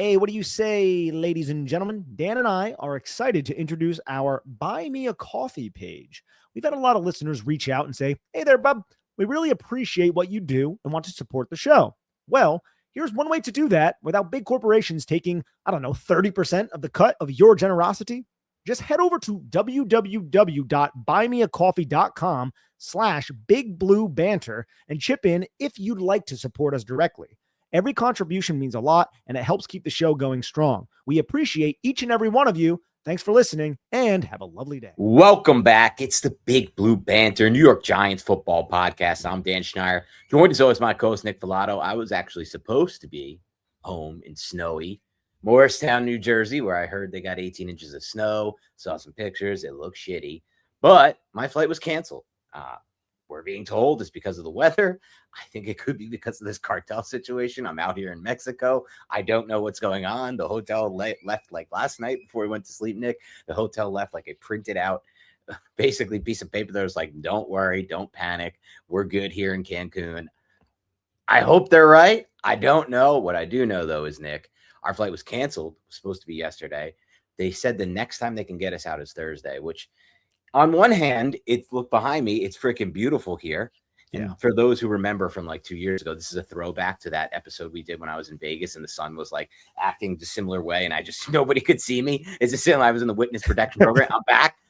Hey, what do you say, ladies and gentlemen? Dan and I are excited to introduce our Buy Me a Coffee page. We've had a lot of listeners reach out and say, hey there, bub, we really appreciate what you do and want to support the show. Well, here's one way to do that without big corporations taking, 30% of the cut of your generosity. Just head over to www.buymeacoffee.com/BigBlueBanter and chip in if you'd like to support us directly. Every contribution means a lot, and it helps keep the show going strong. We appreciate each and every one of you. Thanks for listening, and have a lovely day. Welcome back. It's the Big Blue Banter, New York Giants football podcast. I'm Dan Schneider. Joined as always my co-host, Nick Filato. I was actually supposed to be home in snowy Morristown, New Jersey, where I heard they got 18 inches of snow. Saw some pictures. It looked shitty. But my flight was canceled. We're being told it's because of the weather. I think it could be because of this cartel situation. I'm out here in Mexico. I don't know what's going on. The hotel left like last night before we went to sleep, Nick. The hotel left like a printed out, basically piece of paper that was like, don't worry, don't panic. We're good here in Cancun. I hope they're right. I don't know. What I do know, though, is, Nick, our flight was canceled. It was supposed to be yesterday. They said the next time they can get us out is Thursday, which on one hand, look behind me. It's freaking beautiful here. And for those who remember from like 2 years ago, this is a throwback to that episode we did when I was in Vegas and the sun was like acting the similar way. And nobody could see me. It's just I was in the witness protection program.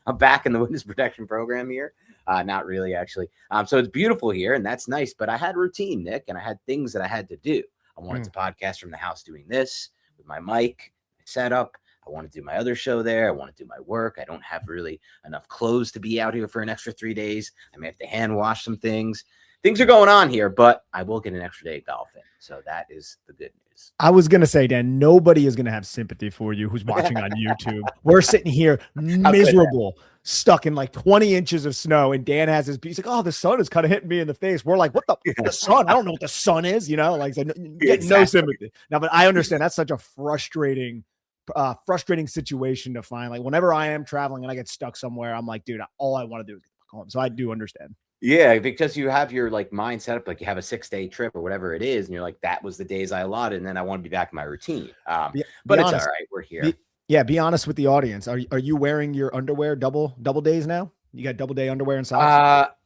I'm back in the witness protection program here. Not really, actually. So it's beautiful here and that's nice. But I had routine, Nick, and I had things that I had to do. I wanted to podcast from the house doing this with my mic, my setup. I want to do my other show there. I want to do my work. I don't have really enough clothes to be out here for an extra 3 days. I may have to hand wash some things. Things are going on here, but I will get an extra day of golfing. So that is the good news. I was going to say, Dan, nobody is going to have sympathy for you who's watching on YouTube. We're sitting here miserable, stuck in like 20 inches of snow. And Dan has his piece like, oh, the sun is kind of hitting me in the face. We're like, what the sun? I don't know what the sun is, like get no sympathy. Now, but I understand that's such a frustrating situation to find. Like whenever I am traveling and I get stuck somewhere, I'm like, dude, all I want to do is get home. So I do understand. Yeah, because you have your like mind set up, like you have a 6-day trip or whatever it is, and you're like, that was the days I allotted, and then I want to be back in my routine. But it's all right. We're here. Be honest with the audience. Are you wearing your underwear double days now? You got double day underwear and socks?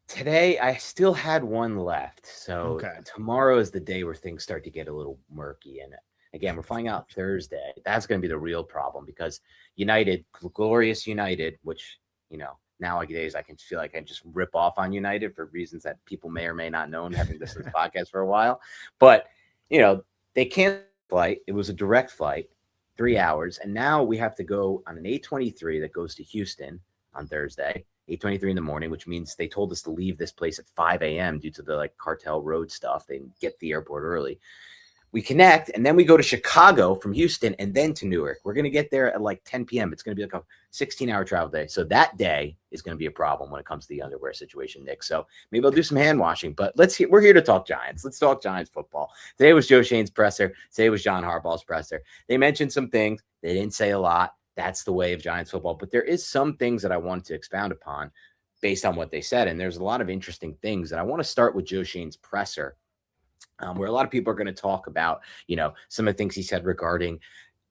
Today I still had one left. So tomorrow is the day where things start to get a little murky in it. Again, we're flying out Thursday. That's going to be the real problem because United, glorious United, which, nowadays I can feel like I just rip off on United for reasons that people may or may not know, having listened to this podcast for a while. But, they canceled the flight. It was a direct flight, 3 hours. And now we have to go on an 8:23 that goes to Houston on Thursday, 8:23 in the morning, which means they told us to leave this place at 5 a.m. due to the like cartel road stuff. They get to the airport early. We connect, and then we go to Chicago from Houston and then to Newark. We're going to get there at like 10 p.m. It's going to be like a 16-hour travel day. So that day is going to be a problem when it comes to the underwear situation, Nick. So maybe I'll do some hand washing, but we're here to talk Giants. Let's talk Giants football. Today was Joe Schoen's presser. Today was John Harbaugh's presser. They mentioned some things. They didn't say a lot. That's the way of Giants football. But there is some things that I wanted to expound upon based on what they said. And there's a lot of interesting things. And I want to start with Joe Schoen's presser. Where a lot of people are going to talk about, some of the things he said regarding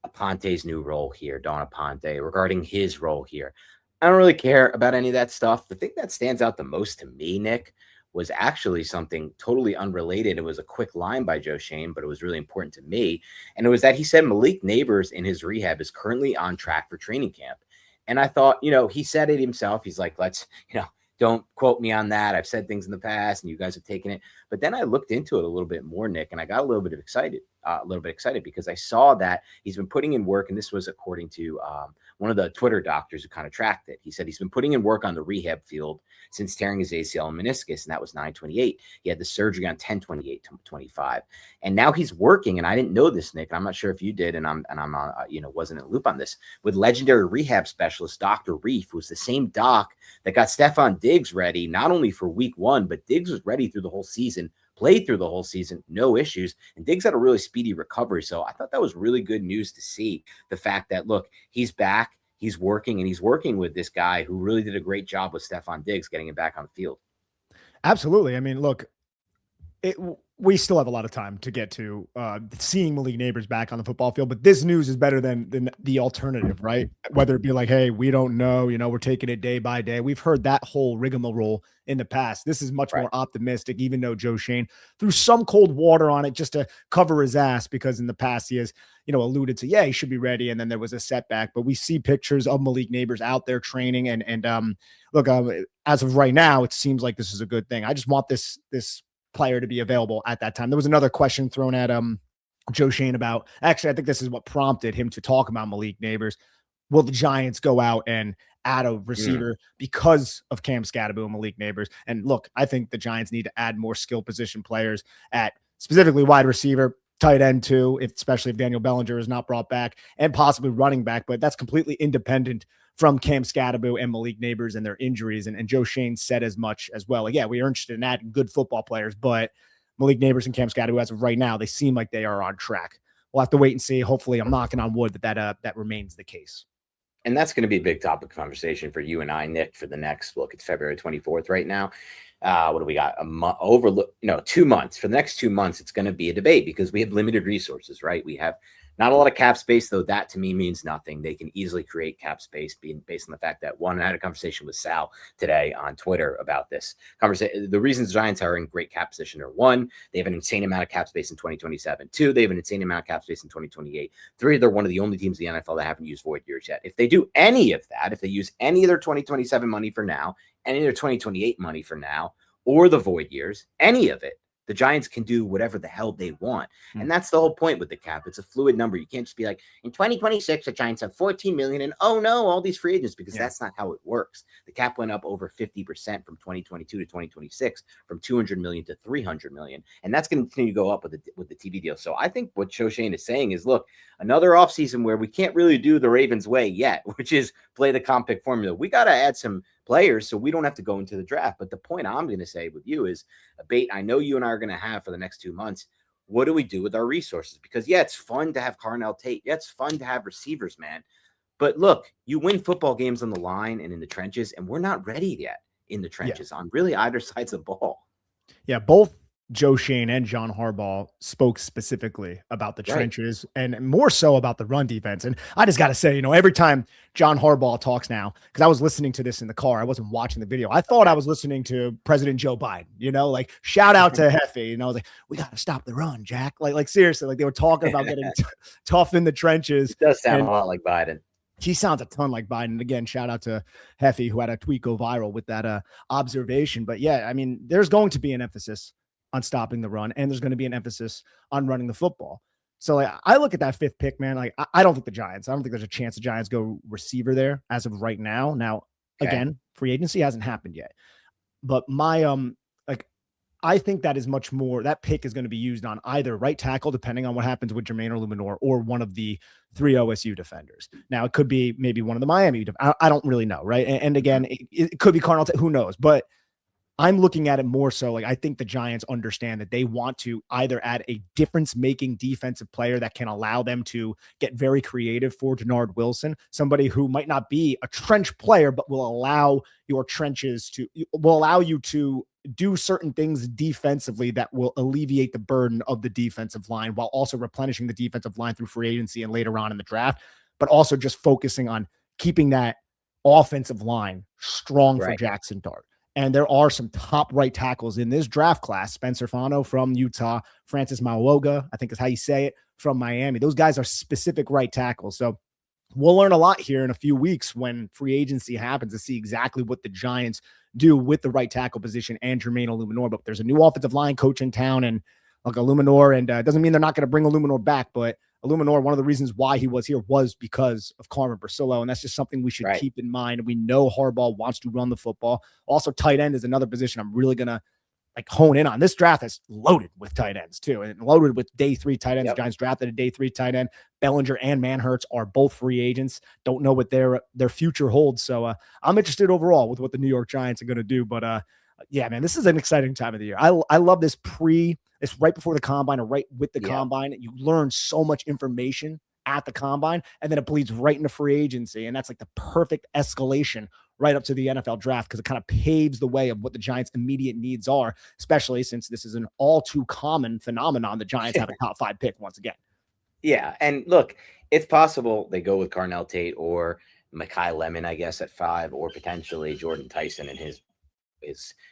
Aponte's new role here, Don Aponte, regarding his role here. I don't really care about any of that stuff. The thing that stands out the most to me, Nick, was actually something totally unrelated. It was a quick line by Joe Schoen, but it was really important to me. And it was that he said Malik Nabers in his rehab is currently on track for training camp. And I thought, he said it himself. He's like, let's, don't quote me on that. I've said things in the past and you guys have taken it. But then I looked into it a little bit more, Nick, and I got a little bit excited because I saw that he's been putting in work. And this was according to one of the Twitter doctors who kind of tracked it. He said he's been putting in work on the rehab field since tearing his ACL and meniscus. And that was 9/28. He had the surgery on 10/28/25. And now he's working. And I didn't know this, Nick. I'm not sure if you did. And I'm wasn't in a loop on this with legendary rehab specialist, Dr. Reef, who's the same doc that got Stefon Diggs ready, not only for week 1, but Diggs was ready through the whole season, played through the whole season, no issues. And Diggs had a really speedy recovery. So I thought that was really good news to see the fact that, look, he's back, he's working, and he's working with this guy who really did a great job with Stefon Diggs, getting him back on the field. Absolutely. I mean, look, we still have a lot of time to get to seeing Malik Nabers back on the football field, but this news is better than the alternative, right? Whether it be like, hey, we don't know, we're taking it day by day. We've heard that whole rigmarole in the past. This is much more optimistic, even though Joe Schoen threw some cold water on it just to cover his ass, because in the past he has, alluded to, he should be ready. And then there was a setback, but we see pictures of Malik Nabers out there training. And look, as of right now, it seems like this is a good thing. I just want this player to be available at that time. There was another question thrown at Joe Schoen about, actually, I think this is what prompted him to talk about Malik Nabers. Will the Giants go out and add a receiver because of Cam Scatterbo and Malik Nabers? And look, I think the Giants need to add more skill position players at specifically wide receiver, tight end too, especially if Daniel Bellinger is not brought back, and possibly running back, but that's completely independent from Cam Scatterbo and Malik Nabers and their injuries. And Joe Schoen said as much as well. Like, we are interested in adding good football players, but Malik Nabers and Cam Scatterbo, as of right now, they seem like they are on track. We'll have to wait and see. Hopefully, I'm knocking on wood that remains the case. And that's going to be a big topic of conversation for you and I, Nick, for the next look. It's February 24th right now. What do we got? 2 months. For the next 2 months, it's going to be a debate because we have limited resources, right? We have not a lot of cap space, though that to me means nothing. They can easily create cap space based on the fact that I had a conversation with Sal today on Twitter about this conversation. The reasons Giants are in great cap position are: one, they have an insane amount of cap space in 2027. Two, they have an insane amount of cap space in 2028. Three, they're one of the only teams in the NFL that haven't used void years yet. If they do any of that, if they use any of their 2027 money for now, any of their 2028 money for now, or the void years, any of it, the Giants can do whatever the hell they want. And that's the whole point with the cap. It's a fluid number. You can't just be like, in 2026, the Giants have 14 million and oh no, all these free agents, because that's not how it works. The cap went up over 50% from 2022 to 2026, from 200 million to 300 million. And that's going to continue to go up with the TV deal. So I think what Joe Schoen is saying is, look, another offseason where we can't really do the Ravens way yet, which is play the comp pick formula. We got to add some players so we don't have to go into the draft. But the point I'm going to say with you is a bait I know you and I are going to have for the next 2 months. What do we do with our resources? Because it's fun to have Carnell Tate. It's fun to have receivers, man. But look, you win football games on the line and in the trenches, and we're not ready yet in the trenches on really either sides of the ball. Yeah, both Joe Schoen and John Harbaugh spoke specifically about the trenches and more so about the run defense. And I just got to say, every time John Harbaugh talks now, because I was listening to this in the car, I wasn't watching the video. I thought I was listening to President Joe Biden, like shout out to Heffy. I was like, we got to stop the run, Jack. Like seriously, like they were talking about getting tough in the trenches. It does sound a lot like Biden. He sounds a ton like Biden. And again, shout out to Heffy, who had a tweet go viral with that observation. But yeah, I mean, there's going to be an emphasis on stopping the run, and there's going to be an emphasis on running the football. So like, I look at that fifth pick, man. Like, I don't think there's a chance the Giants go receiver there as of right now. Now, again, free agency hasn't happened yet, but my, I think that is much more, that pick is going to be used on either right tackle, depending on what happens with Jermaine Eluemunor, or one of the 3 OSU defenders. Now, it could be maybe one of the Miami. I don't really know. Right. And again, it could be Carnell. Who knows? But I'm looking at it more so like I think the Giants understand that they want to either add a difference-making defensive player that can allow them to get very creative for Denard Wilson, somebody who might not be a trench player, but will allow you to do certain things defensively that will alleviate the burden of the defensive line while also replenishing the defensive line through free agency and later on in the draft, but also just focusing on keeping that offensive line strong for Jackson Dart. And there are some top right tackles in this draft class. Spencer Fano from Utah, Francis Mauoga, I think is how you say it, from Miami. Those guys are specific right tackles. So we'll learn a lot here in a few weeks when free agency happens to see exactly what the Giants do with the right tackle position and Jermaine Eluemunor. But there's a new offensive line coach in town, and like Eluemunor, and it doesn't mean they're not going to bring Eluemunor back, but Eluemunor, one of the reasons why he was here was because of Carmen Barcillo, and that's just something we should keep in mind. We know Harbaugh wants to run the football. Also, tight end is another position I'm really going to hone in on. This draft is loaded with tight ends too, and loaded with day 3 tight ends. Giants drafted a day 3 tight end. Bellinger and Manhertz are both free agents. Don't know what their future holds. So I'm interested overall with what the New York Giants are going to do. But yeah, man, this is an exciting time of the year. I love this it's right before the combine or right with the combine. You learn so much information at the combine, and then it bleeds right into free agency. And that's like the perfect escalation right up to the NFL draft, because it kind of paves the way of what the Giants' immediate needs are, especially since this is an all too common phenomenon. The Giants have a top 5 pick once again. Yeah. And look, it's possible they go with Carnell Tate or Mekhi Lemon, I guess, at 5, or potentially Jordan Tyson and his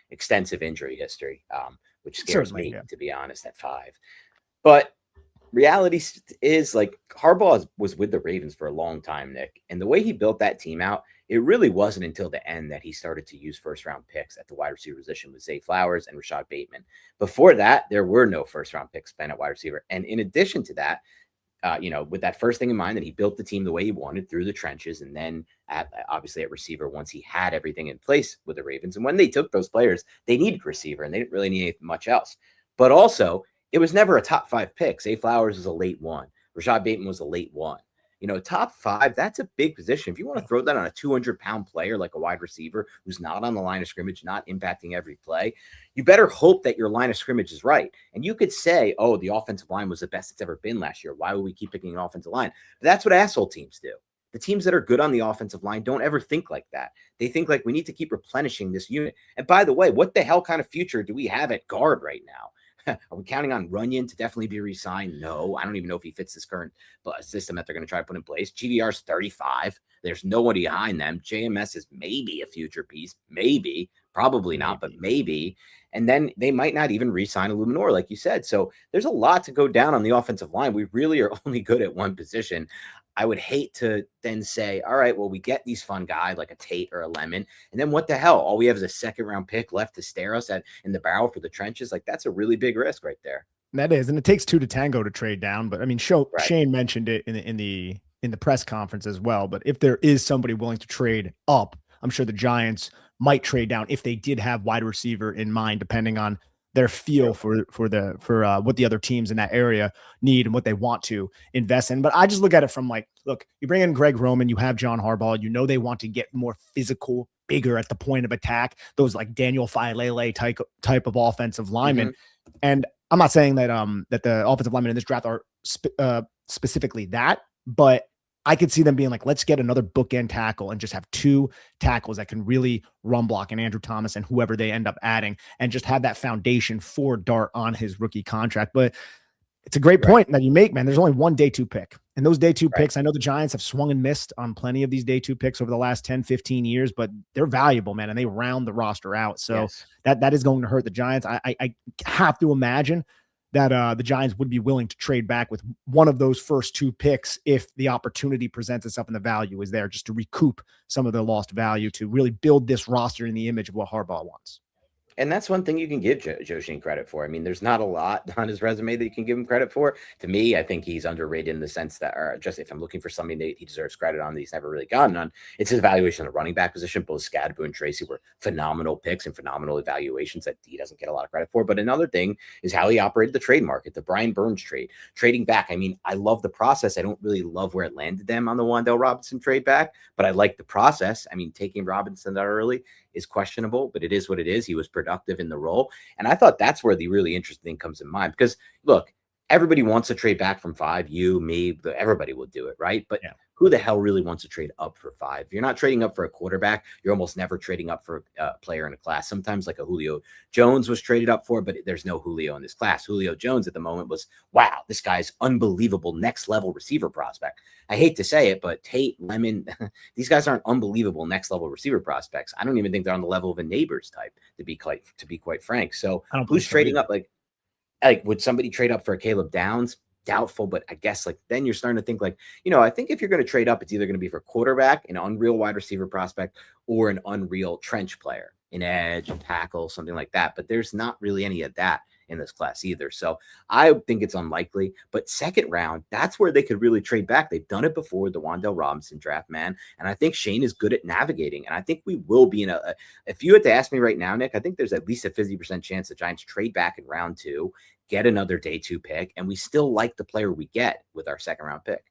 extensive injury history, which scares me, to be honest, at 5. But reality is, like, Harbaugh was with the Ravens for a long time, Nick. And the way he built that team out, it really wasn't until the end that he started to use first-round picks at the wide receiver position with Zay Flowers and Rashad Bateman. Before that, there were no first-round picks spent at wide receiver. And in addition to that, with that first thing in mind, that he built the team the way he wanted through the trenches, and then obviously at receiver, once he had everything in place with the Ravens. And when they took those players, they needed receiver and they didn't really need much else. But also, it was never a top 5 pick. Zay Flowers was a late 1. Rashad Bateman was a late 1. Top 5, that's a big position. If you want to throw that on a 200-pound player like a wide receiver who's not on the line of scrimmage, not impacting every play, you better hope that your line of scrimmage is right. And you could say, oh, the offensive line was the best it's ever been last year. Why would we keep picking an offensive line? But that's what asshole teams do. The teams that are good on the offensive line don't ever think like that. They think like, we need to keep replenishing this unit. And by the way, what the hell kind of future do we have at guard right now? Are we counting on Runyon to definitely be re-signed? No, I don't even know if he fits this current system that they're going to try to put in place. GVR's 35. There's nobody behind them. JMS is maybe a future piece. Maybe. Probably not, but maybe. And then they might not even re-sign Eluemunor, like you said. So there's a lot to go down on the offensive line. We really are only good at one position. I would hate to then say, all right, well, we get these fun guys like a Tate or a Lemon, and then what the hell? All we have is a second-round pick left to stare us in the barrel for the trenches. Like, that's a really big risk right there. That is, and it takes 2 to tango to trade down. But I mean, Shane mentioned it in the press conference as well. But if there is somebody willing to trade up, I'm sure the Giants might trade down if they did have wide receiver in mind, depending on their feel for what the other teams in that area need and what they want to invest in. But I just look at it from like, look, you bring in Greg Roman, you have John Harbaugh, they want to get more physical, bigger at the point of attack, those like Daniel Failele type of offensive linemen. Mm-hmm. And I'm not saying that that the offensive linemen in this draft are specifically that, but I could see them being like, let's get another bookend tackle and just have 2 tackles that can really run block, and Andrew Thomas and whoever they end up adding, and just have that foundation for Dart on his rookie contract. But it's a great point that you make, man. There's only one day 2 pick, and those day 2 picks, I know the Giants have swung and missed on plenty of these day 2 picks over the last 10, 15 years, but they're valuable, man. And they round the roster out. So that is going to hurt the Giants. I have to imagine that the Giants would be willing to trade back with one of those first 2 picks if the opportunity presents itself and the value is there, just to recoup some of the lost value, to really build this roster in the image of what Harbaugh wants. And that's one thing you can give Joe Schoen credit for. I mean, there's not a lot on his resume that you can give him credit for. To me, I think he's underrated in the sense that, or just if I'm looking for something that he deserves credit on that he's never really gotten on, it's his evaluation of the running back position. Both Scadaboo and Tracy were phenomenal picks and phenomenal evaluations that he doesn't get a lot of credit for. But another thing is how he operated the trade market, the Brian Burns trade, trading back. I mean, I love the process. I don't really love where it landed them on the Wan'Dale Robinson trade back, but I like the process. I mean, taking Robinson that early is questionable, but it is what it is. He was productive in the role. And I thought that's where the really interesting thing comes in mind, because look, everybody wants to trade back from 5, you, me, everybody will do it. Right. But who the hell really wants to trade up for 5? If you're not trading up for a quarterback, you're almost never trading up for a player in a class. Sometimes like a Julio Jones was traded up for, but there's no Julio in this class. Julio Jones at the moment was, wow, this guy's unbelievable next level receiver prospect. I hate to say it, but Tate, Lemon, these guys aren't unbelievable next level receiver prospects. I don't even think they're on the level of a Nabers type, to be quite frank. So who's trading up? Like would somebody trade up for a Caleb Downs? Doubtful, but I guess like then you're starting to think like, I think if you're going to trade up, it's either going to be for quarterback, an unreal wide receiver prospect, or an unreal trench player, an edge, a tackle, something like that. But there's not really any of that in this class either. So I think it's unlikely, but second round, that's where they could really trade back. They've done it before with the Wan'Dale Robinson draft, man. And I think Shane is good at navigating. And I think we will be if you had to ask me right now, Nick, I think there's at least a 50% chance the Giants trade back in round 2, get another day 2 pick, and we still like the player we get with our second round pick.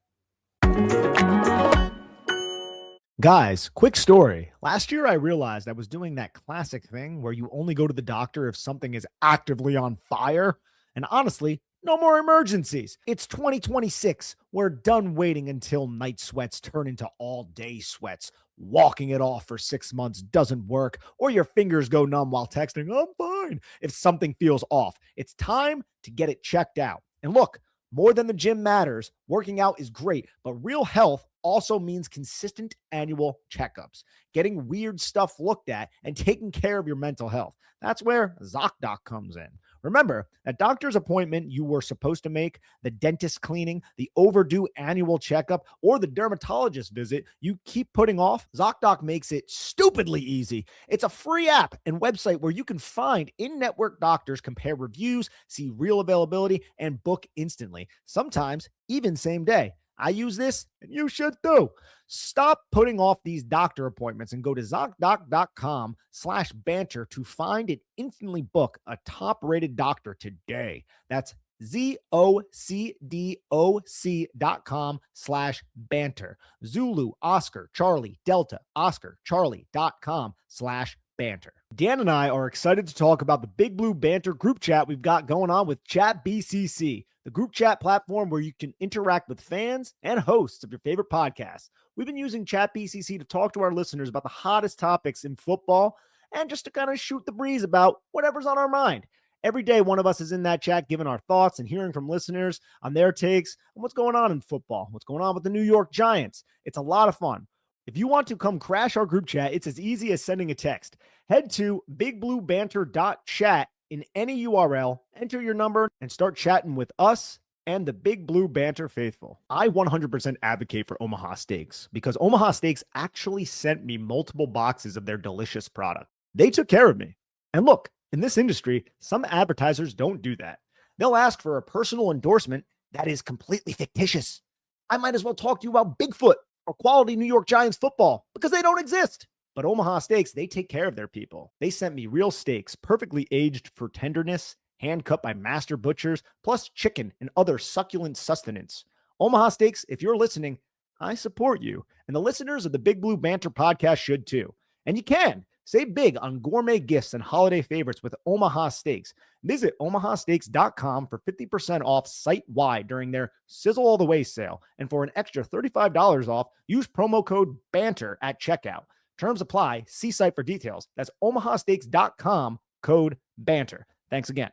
Guys, quick story. Last year, I realized I was doing that classic thing where you only go to the doctor if something is actively on fire. And honestly, No more emergencies. It's 2026. We're done waiting until night sweats turn into all-day sweats. Walking it off for 6 months doesn't work, or your fingers go numb while texting, "I'm fine." If something feels off, it's time to get it checked out. And look, more than the gym matters, working out is great, but real health also means consistent annual checkups, getting weird stuff looked at, and taking care of your mental health. That's where ZocDoc comes in. Remember, that doctor's appointment you were supposed to make, the dentist cleaning, the overdue annual checkup, or the dermatologist visit you keep putting off, ZocDoc makes it stupidly easy. It's a free app and website where you can find in-network doctors, compare reviews, see real availability, and book instantly, sometimes even same day. I use this, and you should too. Stop putting off these doctor appointments and go to ZocDoc.com/banter to find and instantly book a top-rated doctor today. That's ZocDoc.com/banter. Zulu, Oscar, Charlie, Delta, Oscar, Charlie.com/banter. Dan and I are excited to talk about the Big Blue Banter group chat we've got going on with Chat BCC, the group chat platform where you can interact with fans and hosts of your favorite podcasts. We've been using Chat BCC to talk to our listeners about the hottest topics in football and just to kind of shoot the breeze about whatever's on our mind. Every day, one of us is in that chat giving our thoughts and hearing from listeners on their takes on what's going on in football, what's going on with the New York Giants. It's a lot of fun. If you want to come crash our group chat, it's as easy as sending a text. Head to BigBlueBanter.chat in any URL, enter your number, and start chatting with us and the Big Blue Banter faithful. I 100% advocate for Omaha Steaks because Omaha Steaks actually sent me multiple boxes of their delicious product. They took care of me. And look, in this industry, some advertisers don't do that. They'll ask for a personal endorsement that is completely fictitious. I might as well talk to you about Bigfoot or quality New York Giants football because they don't exist. But Omaha Steaks, they take care of their people. They sent me real steaks, perfectly aged for tenderness, hand cut by master butchers, plus chicken and other succulent sustenance. Omaha Steaks, if you're listening, I support you. And the listeners of the Big Blue Banter podcast should too. And you can save big on gourmet gifts and holiday favorites with Omaha Steaks. Visit omahasteaks.com for 50% off site-wide during their Sizzle All the Way sale. And for an extra $35 off, use promo code BANTER at checkout. Terms apply. See site for details. That's omahasteaks.com, code BANTER. Thanks again.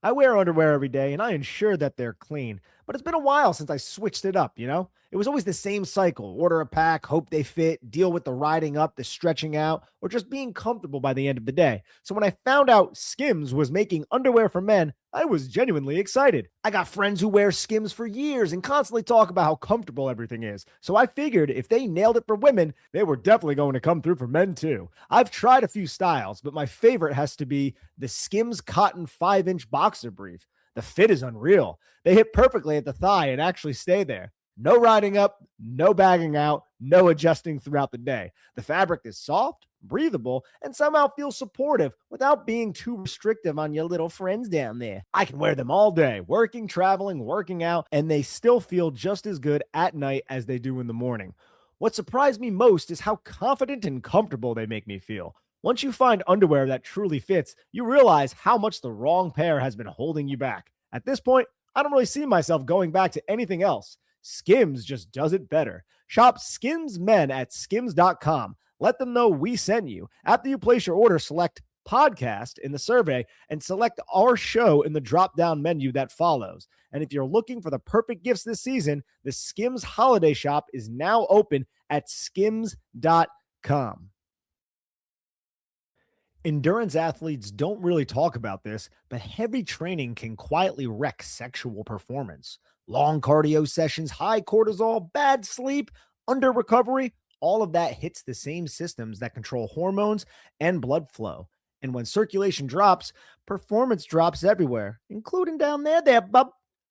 I wear underwear every day, and I ensure that they're clean. But it's been a while since I switched it up, you know? It was always the same cycle. Order a pack, hope they fit, deal with the riding up, the stretching out, or just being comfortable by the end of the day. So when I found out Skims was making underwear for men, I was genuinely excited. I got friends who wear Skims for years and constantly talk about how comfortable everything is. So I figured if they nailed it for women, they were definitely going to come through for men too. I've tried a few styles, but my favorite has to be the Skims Cotton 5-inch boxer brief. The fit is unreal. They hit perfectly at the thigh and actually stay there. No riding up, no bagging out, no adjusting throughout the day. The fabric is soft, breathable, and somehow feels supportive without being too restrictive on your little friends down there. I can wear them all day, working, traveling, working out, and they still feel just as good at night as they do in the morning. What surprised me most is how confident and comfortable they make me feel. Once you find underwear that truly fits, you realize how much the wrong pair has been holding you back. At this point, I don't really see myself going back to anything else. Skims just does it better. Shop Skims Men at skims.com. Let them know we sent you. After you place your order, select podcast in the survey and select our show in the drop-down menu that follows. And if you're looking for the perfect gifts this season, the Skims holiday shop is now open at skims.com. Endurance athletes don't really talk about this, but heavy training can quietly wreck sexual performance. Long cardio sessions, high cortisol, bad sleep, under recovery, all of that hits the same systems that control hormones and blood flow. And when circulation drops, performance drops everywhere, including down there, bub.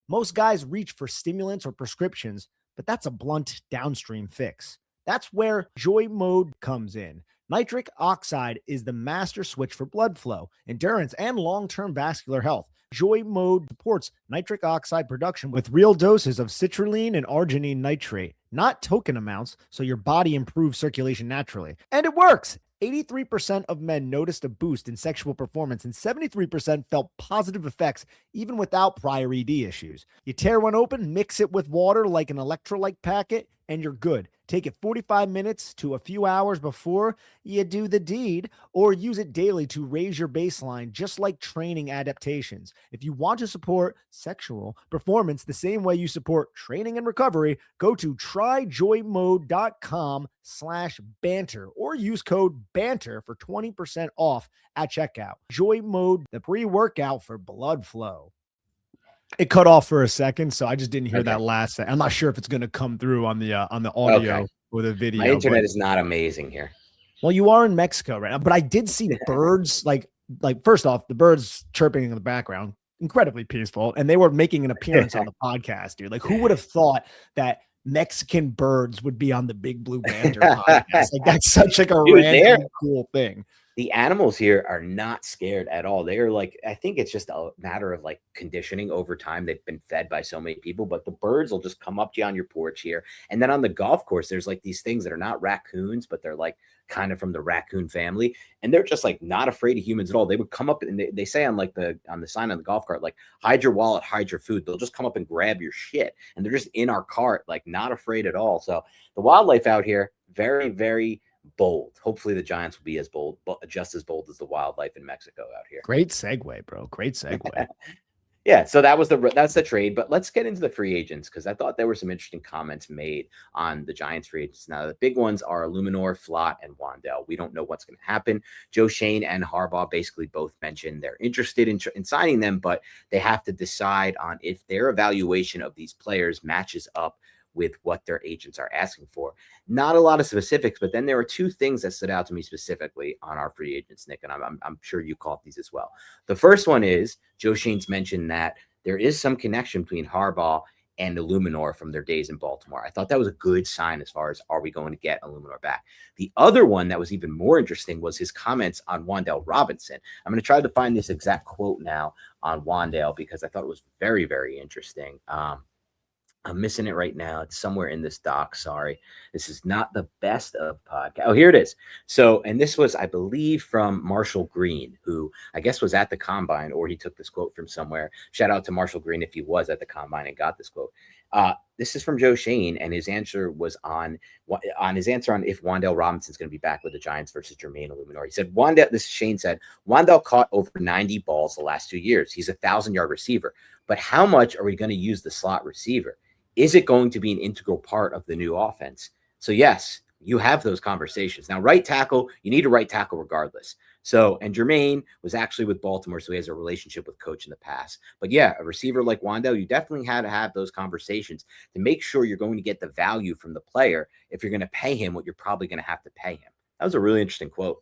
Most guys reach for stimulants or prescriptions, but that's a blunt downstream fix. That's where Joy Mode comes in. Nitric oxide is the master switch for blood flow, endurance, and long-term vascular health. Joy Mode supports nitric oxide production with real doses of citrulline and arginine nitrate, not token amounts, so your body improves circulation naturally. And it works! 83% of men noticed a boost in sexual performance, and 73% felt positive effects even without prior ED issues. You tear one open, mix it with water like an electrolyte packet, and you're good. Take it 45 minutes to a few hours before you do the deed, or use it daily to raise your baseline, just like training adaptations. If you want to support sexual performance the same way you support training and recovery, go to tryjoymode.com/banter or use code BANTER for 20% off at checkout. Joy Mode, the pre-workout for blood flow. It cut off for a second, so I just didn't hear that last second. I'm not sure if it's going to come through on the audio or the video. My internet is not amazing here. Well, you are in Mexico right now, but I did see birds. Like first off, the birds chirping in the background, incredibly peaceful, and they were making an appearance on the podcast, dude. Like, who would have thought that Mexican birds would be on the Big Blue Banter podcast? Like, that's such like a random cool thing. The animals here are not scared at all. They are like, I think it's just a matter of like conditioning over time. They've been fed by so many people, but the birds will just come up to you on your porch here. And then on the golf course, there's like these things that are not raccoons, but they're like kind of from the raccoon family. And they're just like not afraid of humans at all. They would come up and they say on like on the sign on the golf cart, like, hide your wallet, hide your food. They'll just come up and grab your shit. And they're just in our cart, like not afraid at all. So the wildlife out here, very, very bold. Hopefully the Giants will be as bold, but just as bold as the wildlife in Mexico out here. Great segue, bro. Great segue. Yeah, so that's the trade. But let's get into the free agents, because I thought there were some interesting comments made on the Giants free agents. Now, the big ones are Eluemunor, Flott, and Wan'Dale. We don't know what's going to happen. Schoen and Harbaugh basically both mentioned they're interested in signing them, but they have to decide on if their evaluation of these players matches up with what their agents are asking for. Not a lot of specifics, but then there are two things that stood out to me specifically on our free agents, Nick, and I'm sure you caught these as well. The first one is Joe Shane's mentioned that there is some connection between Harbaugh and Eluemunor from their days in Baltimore. I thought that was a good sign as far as, are we going to get Eluemunor back? The other one that was even more interesting was his comments on Wan'Dale Robinson. I'm going to try to find this exact quote now on Wan'Dale, because I thought it was very, very interesting. I'm missing it right now. It's somewhere in this doc. Sorry. This is not the best of podcast. Oh, here it is. So, and this was, I believe, from Marshall Green, who I guess was at the combine, or he took this quote from somewhere. Shout out to Marshall Green if he was at the combine and got this quote. This is from Joe Shane, and his answer was on his answer on if Wan'Dale Robinson's going to be back with the Giants versus Jermaine Eluemunor. He said, Shane said, Wan'Dale caught over 90 balls the last 2 years. He's a 1,000-yard receiver. But how much are we going to use the slot receiver? Is it going to be an integral part of the new offense? So yes, you have those conversations. Now, right tackle, you need a right tackle regardless. So, and Jermaine was actually with Baltimore, so he has a relationship with coach in the past. But yeah, a receiver like Wan'Dale, you definitely had to have those conversations to make sure you're going to get the value from the player if you're going to pay him what you're probably going to have to pay him. That was a really interesting quote.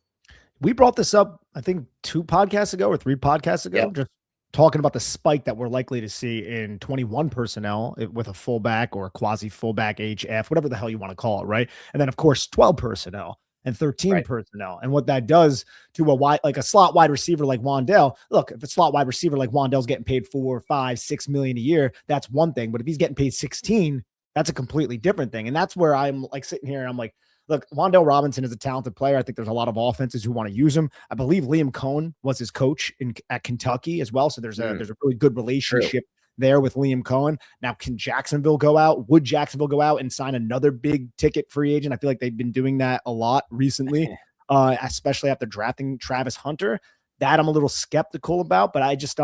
We brought this up, I think, 2 podcasts ago or 3 podcasts ago, just talking about the spike that we're likely to see in 21 personnel with a fullback or a quasi fullback HF, whatever the hell you want to call it. Right. And then of course, 12 personnel and 13 personnel. And what that does to a slot wide receiver like Wan'Dale. Look, if a slot wide receiver like Wan'Dale's getting paid $4, $5, $6 million a year, that's one thing. But if he's getting paid 16, that's a completely different thing. And that's where I'm like sitting here and I'm like, look, Wan'Dale Robinson is a talented player. I think there's a lot of offenses who want to use him. I believe Liam Cohen was his coach at Kentucky as well. So there's a really good relationship there with Liam Cohen. Now, can Jacksonville go out? Would Jacksonville go out and sign another big ticket free agent? I feel like they've been doing that a lot recently, especially after drafting Travis Hunter. That I'm a little skeptical about, but I just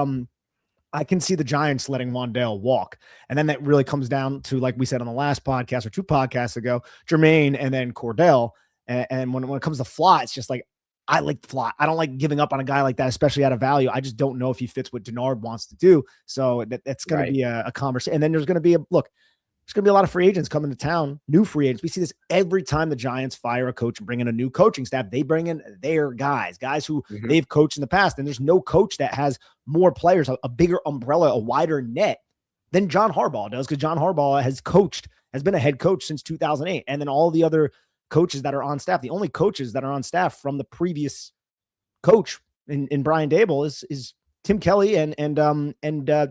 I can see the Giants letting Wan'Dale walk. And then that really comes down to, like we said on the last podcast or 2 podcasts ago, Jermaine and then Cor'Dale. And when it comes to Flott, it's just like, I like Flott. I don't like giving up on a guy like that, especially out of value. I just don't know if he fits what Denard wants to do. So that's going to be a conversation. And then there's going to be there's going to be a lot of free agents coming to town, new free agents. We see this every time the Giants fire a coach and bring in a new coaching staff. They bring in their guys who they've coached in the past. And there's no coach that has more players, a bigger umbrella, a wider net than John Harbaugh does, because John Harbaugh has been a head coach since 2008. And then all the other coaches that are on staff, the only coaches that are on staff from the previous coach in Brian Dable is Tim Kelly and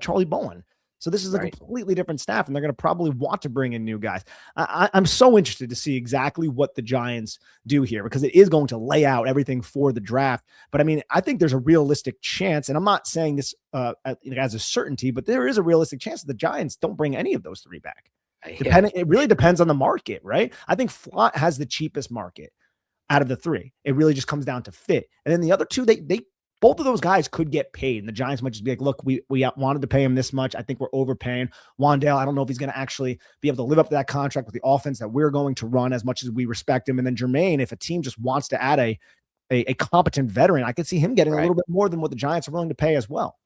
Charlie Bowen. So this is a completely different staff, and they're going to probably want to bring in new guys. I'm so interested to see exactly what the Giants do here, because it is going to lay out everything for the draft. But I mean, I think there's a realistic chance, and I'm not saying this as a certainty, but there is a realistic chance that the Giants don't bring any of those three back. It really depends on the market, right? I think Flott has the cheapest market out of the three. It really just comes down to fit. And then the other two, they both of those guys could get paid, and the Giants might just be like, look, we wanted to pay him this much. I think we're overpaying. Wan'Dale, I don't know if he's going to actually be able to live up to that contract with the offense that we're going to run, as much as we respect him. And then Jermaine, if a team just wants to add a competent veteran, I could see him getting a little bit more than what the Giants are willing to pay as well.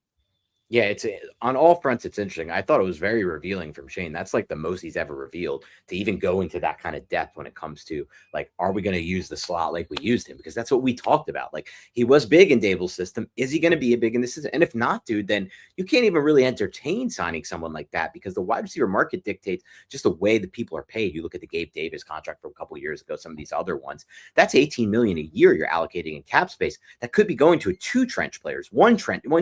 Yeah, it's on all fronts. It's interesting. I thought it was very revealing from Shane. That's like the most he's ever revealed, to even go into that kind of depth when it comes to like, are we going to use the slot like we used him? Because that's what we talked about. Like, he was big in Daboll's system. Is he going to be big in this system? And if not, dude, then you can't even really entertain signing someone like that, because the wide receiver market dictates just the way that people are paid. You look at the Gabe Davis contract from a couple of years ago, some of these other ones. That's $18 million a year you're allocating in cap space that could be going to two trench players, one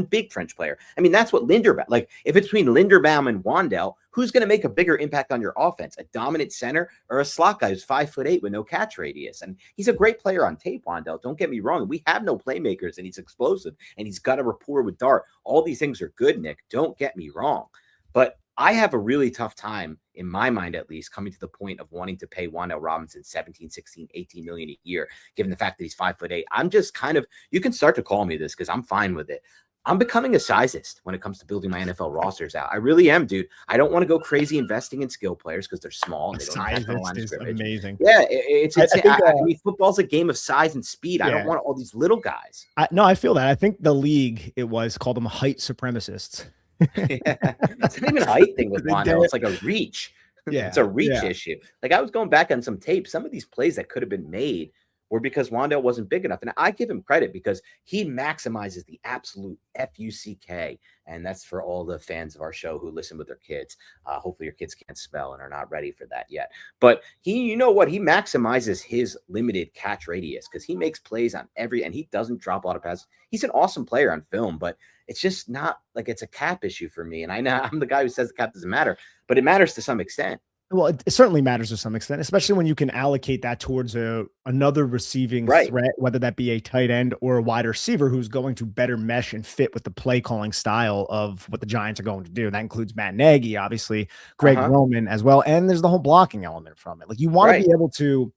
big trench player. I mean, that's what Linderbaum. Like, if it's between Linderbaum and Wan'Dale, who's going to make a bigger impact on your offense? A dominant center or a slot guy who's 5'8" with no catch radius? And he's a great player on tape, Wan'Dale. Don't get me wrong. We have no playmakers, and he's explosive, and he's got a rapport with Dart. All these things are good, Nick. Don't get me wrong. But I have a really tough time, in my mind at least, coming to the point of wanting to pay Wan'Dale Robinson 17, 16, 18 million a year, given the fact that he's 5'8". I'm just kind of, you can start to call me this because I'm fine with it. I'm becoming a sizeist when it comes to building my NFL rosters out. I really am, dude. I don't want to go crazy investing in skill players because they're small and they don't have the line of scrimmage. Amazing. Yeah, I mean, football's a game of size and speed. I don't want all these little guys. No, I feel that. I think the league, called them height supremacists. It's not even a height thing with Wan'Dale. It's like a reach. Yeah, it's a reach issue. Like, I was going back on some tape. Some of these plays that could have been made were because Wan'Dale wasn't big enough. And I give him credit because he maximizes the absolute FUCK. And that's for all the fans of our show who listen with their kids. Hopefully your kids can't spell and are not ready for that yet. But he maximizes his limited catch radius because he makes plays on and he doesn't drop a lot of passes. He's an awesome player on film, but it's just not like it's a cap issue for me. And I know I'm the guy who says the cap doesn't matter, but it matters to some extent. Well, it certainly matters to some extent, especially when you can allocate that towards another receiving threat, whether that be a tight end or a wide receiver who's going to better mesh and fit with the play calling style of what the Giants are going to do. That includes Matt Nagy, obviously, Greg Roman as well. And there's the whole blocking element from it. Like, you want to be able to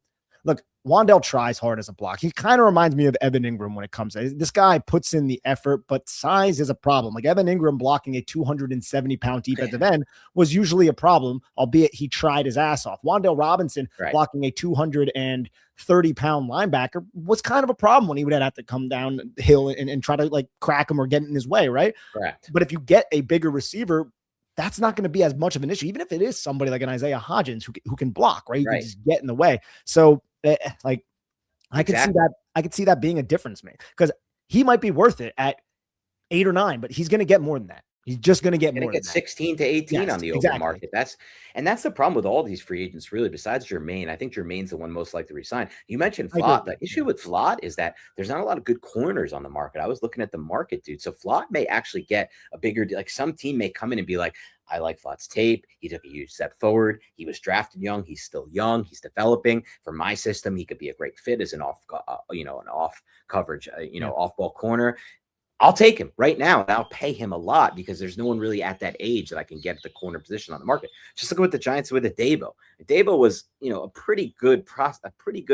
look. Wan'Dale tries hard as a block. He kind of reminds me of Evan Ingram when it comes to this guy puts in the effort, but size is a problem. Like, Evan Ingram blocking a 270-pound defensive end was usually a problem, albeit he tried his ass off. Wan'Dale Robinson blocking a 230-pound linebacker was kind of a problem when he would have to come down the hill and try to like crack him or get in his way, right? Correct. But if you get a bigger receiver, that's not going to be as much of an issue, even if it is somebody like an Isaiah Hodgins who can block, right? You can just get in the way. So like, I could see that being a difference maker, because he might be worth it at 8 or 9, but he's going to get more than that. He's just going to get more. Get 16 to 18 on the open market. That's the problem with all these free agents, really. Besides Jermaine, I think Jermaine's the one most likely to resign. You mentioned Flott. The issue with Flott is that there's not a lot of good corners on the market. I was looking at the market, dude. So Flott may actually get a bigger deal. Like, some team may come in and be like, I like Flott's tape. He took a huge step forward. He was drafted young. He's still young. He's developing. For my system, he could be a great fit as an off coverage, off ball corner. I'll take him right now, and I'll pay him a lot because there's no one really at that age that I can get at the corner position on the market. Just look at what the Giants did with Daboll. Daboll was, a pretty good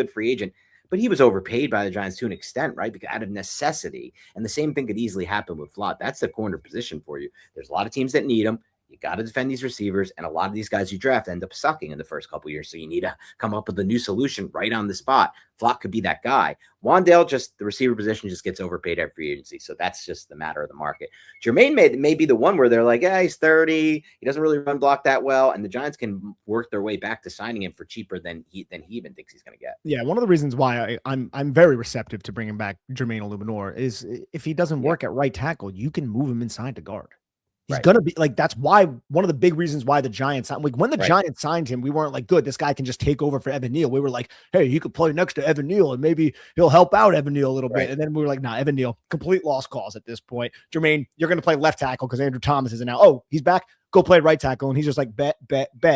free agent, but he was overpaid by the Giants to an extent, right? Because out of necessity. And the same thing could easily happen with Flott. That's the corner position for you. There's a lot of teams that need him. You got to defend these receivers, and a lot of these guys you draft end up sucking in the first couple of years. So you need to come up with a new solution right on the spot. Flott could be that guy. Wan'Dale, just the receiver position just gets overpaid at free agency. So that's just the matter of the market. Jermaine may be the one where they're like, he's 30. He doesn't really run block that well. And the Giants can work their way back to signing him for cheaper than he even thinks he's going to get. Yeah, one of the reasons why I'm very receptive to bringing back Jermaine Eluemunor is if he doesn't work at right tackle, you can move him inside to guard. He's going to be like, that's why one of the big reasons why the Giants, like when the Giants signed him, we weren't like, good, this guy can just take over for Evan Neal. We were like, hey, he could play next to Evan Neal and maybe he'll help out Evan Neal a little bit. And then we were like, nah, Evan Neal, complete lost cause at this point. Jermaine, you're going to play left tackle because Andrew Thomas isn't out. Oh, he's back. go play right tackle. And he's just like, bet.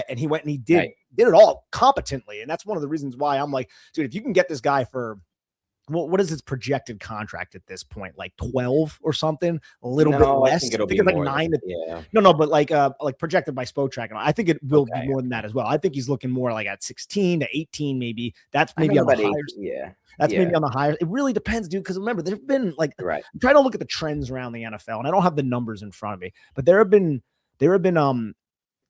And he went and he did it all competently. And that's one of the reasons why I'm like, dude, if you can get this guy for, what is his projected contract at this point? Like 12 or something, a little bit less. I think it's like 9. No, but like projected by Spotrac. And I think it will be more than that as well. I think he's looking more like at 16 to 18, maybe. That's maybe on the higher. That's maybe on the higher. It really depends, dude. Because remember, there've been like, I'm trying to look at the trends around the NFL, and I don't have the numbers in front of me, but there have been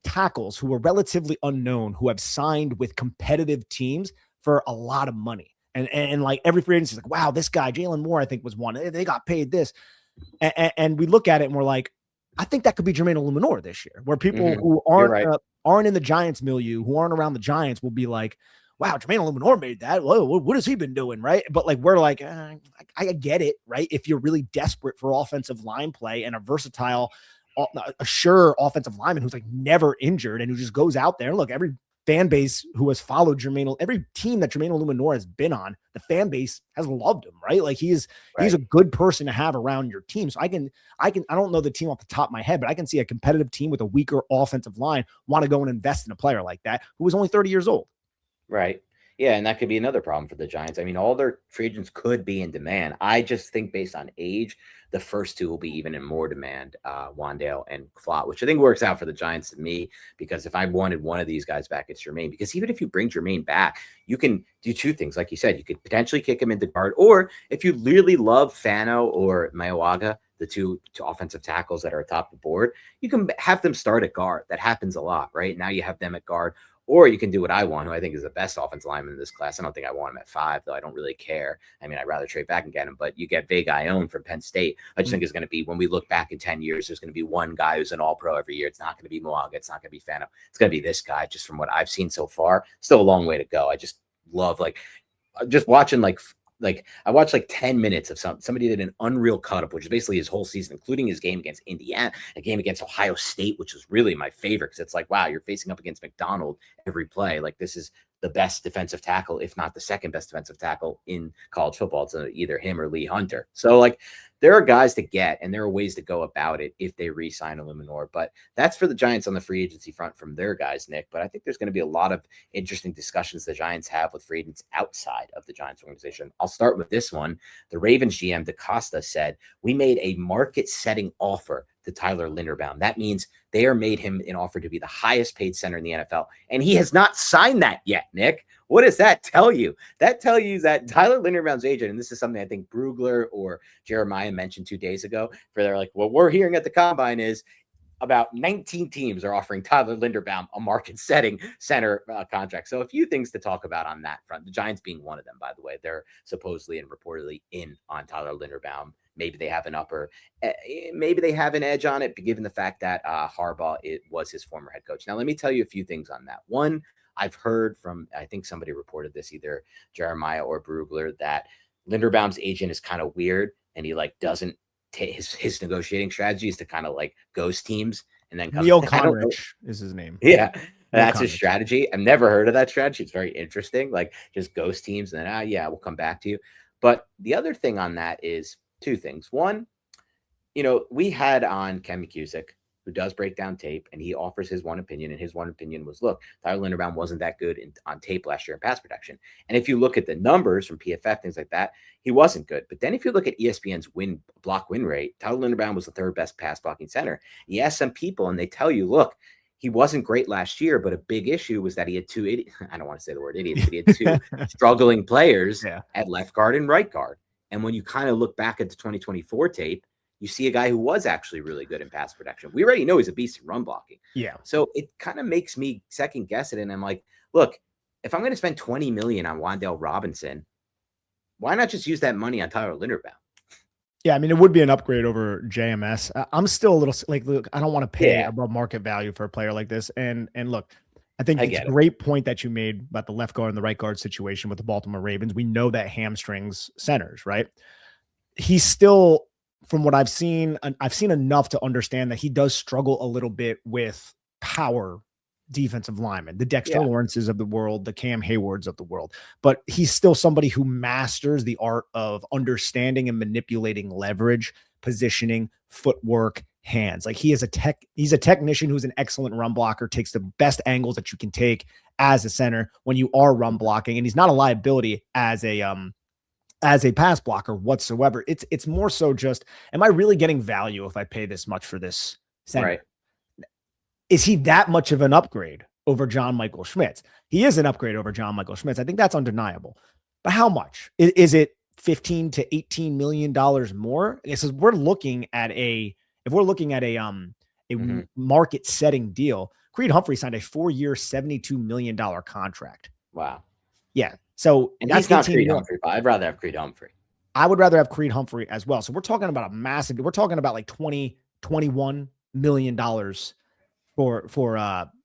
tackles who are relatively unknown who have signed with competitive teams for a lot of money. And like every free agency is like, wow, this guy, Jalen Moore, I think was one. They got paid this. And we look at it and we're like, I think that could be Jermaine Eluemunor this year, where people who aren't in the Giants milieu, who aren't around the Giants, will be like, wow, Jermaine Eluemunor made that. Whoa, what has he been doing? Right. But like, we're like, I get it. Right. If you're really desperate for offensive line play and a versatile, a sure offensive lineman who's like never injured and who just goes out there. And look, every fan base who has followed Jermaine, every team that Jermaine Eluemunor has been on, the fan base has loved him, right? Like he's a good person to have around your team. So I don't know the team off the top of my head, but I can see a competitive team with a weaker offensive line want to go and invest in a player like that who is only 30 years old. Right. Yeah, and that could be another problem for the Giants. I mean, all their free agents could be in demand. I just think based on age, the first two will be even in more demand, Wan'Dale and Flott, which I think works out for the Giants to me, because if I wanted one of these guys back, it's Jermaine. Because even if you bring Jermaine back, you can do two things. Like you said, you could potentially kick him into guard, or if you really love Fano or Mayoaga, the two offensive tackles that are atop the board, you can have them start at guard. That happens a lot, right? Now you have them at guard. Or you can do what I want, who I think is the best offensive lineman in this class. I don't think I want him at 5, though. I don't really care. I mean, I'd rather trade back and get him. But you get Ione from Penn State. I just think it's going to be, when we look back in 10 years, there's going to be one guy who's an all-pro every year. It's not going to be Moaga. It's not going to be Fano. It's going to be this guy, just from what I've seen so far. Still a long way to go. I just love, just watching, I watched 10 minutes of somebody did an unreal cut up, which is basically his whole season, including his game against Indiana, a game against Ohio State, which was really my favorite, because it's like, wow, you're facing up against McDonald every play. Like, this is the best defensive tackle, if not the second best defensive tackle in college football. It's either him or Lee Hunter. So there are guys to get, and there are ways to go about it if they re-sign Eluemunor. But that's for the Giants on the free agency front from their guys, Nick. But I think there's going to be a lot of interesting discussions the Giants have with free agents outside of the Giants organization. I'll start with this one. The Ravens GM DaCosta said, "We made a market-setting offer to Tyler Linderbaum. That means they are made him an offer to be the highest paid center in the NFL. And he has not signed that yet, Nick." What does that tell you? That tells you that Tyler Linderbaum's agent, and this is something I think Brugler or Jeremiah mentioned 2 days ago, for they're like, what we're hearing at the combine is about 19 teams are offering Tyler Linderbaum a market-setting center contract. So a few things to talk about on that front. The Giants being one of them, by the way. They're supposedly and reportedly in on Tyler Linderbaum. Maybe they have maybe they have an edge on it, given the fact that Harbaugh was his former head coach. Now, let me tell you a few things on that. One, I've heard from, I think somebody reported this, either Jeremiah or Brugler, that Linderbaum's agent is kind of weird, and he doesn't take his negotiating strategy is to kind of ghost teams and then come. Neil Conrich is his name. Yeah. That's his strategy. I've never heard of that strategy. It's very interesting. Just ghost teams and then, we'll come back to you. But the other thing on that is two things. One, we had on Ken McCusick, who does break down tape, and he offers his one opinion. And his one opinion was, look, Tyler Linderbaum wasn't that good on tape last year in pass protection. And if you look at the numbers from PFF, things like that, he wasn't good. But then if you look at ESPN's block win rate, Tyler Linderbaum was the third best pass blocking center. You ask some people, and they tell you, look, he wasn't great last year, but a big issue was that he had I don't want to say the word idiot, but he had two struggling players at left guard and right guard. And when you kind of look back at the 2024 tape, you see a guy who was actually really good in pass protection. We already know he's a beast in run blocking. Yeah. So it kind of makes me second guess it. And I'm like, look, if I'm going to spend $20 million on Wan'Dale Robinson, why not just use that money on Tyler Linderbaum? Yeah, I mean, it would be an upgrade over JMS. I'm still a little look, I don't want to pay above market value for a player like this. And look, I think it's a great point that you made about the left guard and the right guard situation with the Baltimore Ravens. We know that hamstrings centers, right? He's still, from what I've seen enough to understand that he does struggle a little bit with power defensive linemen, the Dexter Lawrences of the world, the Cam Haywards of the world. But he's still somebody who masters the art of understanding and manipulating leverage, positioning, footwork, hands. Like he's a technician who's an excellent run blocker, takes the best angles that you can take as a center when you are run blocking. And he's not a liability as a pass blocker whatsoever. It's more so just, am I really getting value if I pay this much for this center? Right. Is he that much of an upgrade over John Michael Schmitz? He is an upgrade over John Michael Schmitz. I think that's undeniable. But how much? Is it $15 to $18 million more? It says we're looking at a market setting deal. Creed Humphrey signed a 4-year, $72 million contract. Wow. Yeah. So and that's not Creed Humphrey, but I'd rather have Creed Humphrey. I would rather have Creed Humphrey as well. So we're talking about we're talking about like $21 million for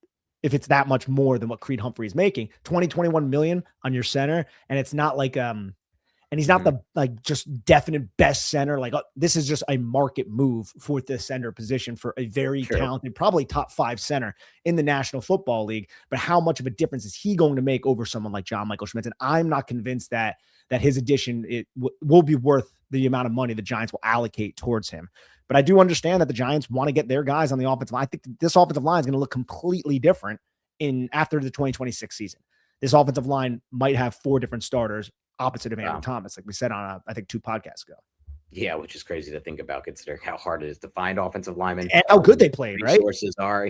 if it's that much more than what Creed Humphrey is making, 21 million on your center. And it's not like, and he's not the like just definite best center. Like this is just a market move for the center position for a very talented, probably top 5 center in the National Football League. But how much of a difference is he going to make over someone like John Michael Schmitz? And I'm not convinced that his addition will be worth the amount of money the Giants will allocate towards him. But I do understand that the Giants want to get their guys on the offensive line. I think this offensive line is going to look completely different after the 2026 season. This offensive line might have 4 different starters opposite of Andrew Thomas, like we said on, I think 2 podcasts ago. Yeah, which is crazy to think about considering how hard it is to find offensive linemen. And how good they played, right? Resources are,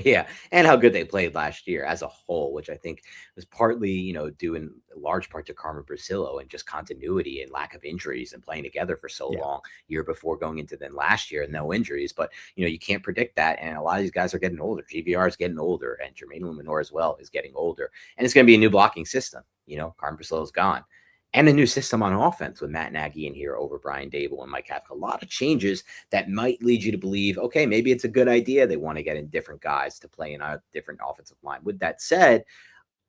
and how good they played last year as a whole, which I think was partly, due in large part to Carmen Brasillo and just continuity and lack of injuries and playing together for so long year before going into then last year and no injuries. But, you can't predict that. And a lot of these guys are getting older. GVR is getting older and Jermaine Eluemunor as well is getting older. And it's going to be a new blocking system. Carmen Brasillo is gone. And a new system on offense with Matt Nagy in here over Brian Dable and Mike Kafka. A lot of changes that might lead you to believe, okay, maybe it's a good idea. They want to get in different guys to play in a different offensive line. With that said,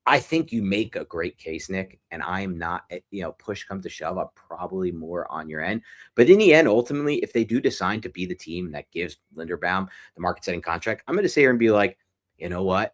I think you make a great case, Nick, and I'm not, push come to shove, I'm probably more on your end. But in the end, ultimately, if they do decide to be the team that gives Linderbaum the market-setting contract, I'm going to sit here and be like, you know what?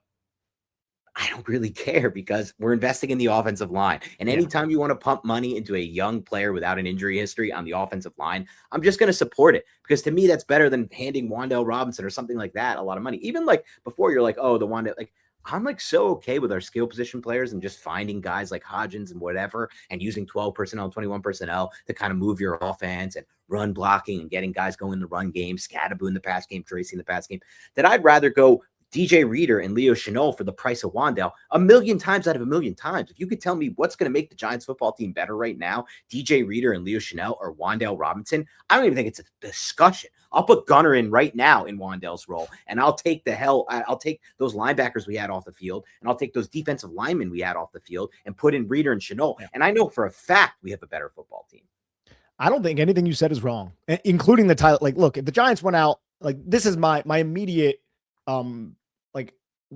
I don't really care because we're investing in the offensive line. And anytime you want to pump money into a young player without an injury history on the offensive line, I'm just going to support it because to me, that's better than handing Wan'Dale Robinson or something like that a lot of money. Even like before you're like, oh, the Wan'Dale, like I'm like so okay with our skill position players and just finding guys like Hodgins and whatever and using 12 personnel, 21 personnel to kind of move your offense and run blocking and getting guys going in the run game, Scatterbo in the pass game, Tracy in the pass game, that I'd rather go DJ Reader and Leo Chenal for the price of Wan'Dale a million times out of a million times. If you could tell me what's going to make the Giants football team better right now, DJ Reader and Leo Chenal or Wan'Dale Robinson, I don't even think it's a discussion. I'll put Gunner in right now in Wan'Dale's role, and I'll take I'll take those linebackers we had off the field, and I'll take those defensive linemen we had off the field and put in Reader and Chenal. And I know for a fact we have a better football team. I don't think anything you said is wrong, including the title. Like, look, if the Giants went out, like this is my immediate, like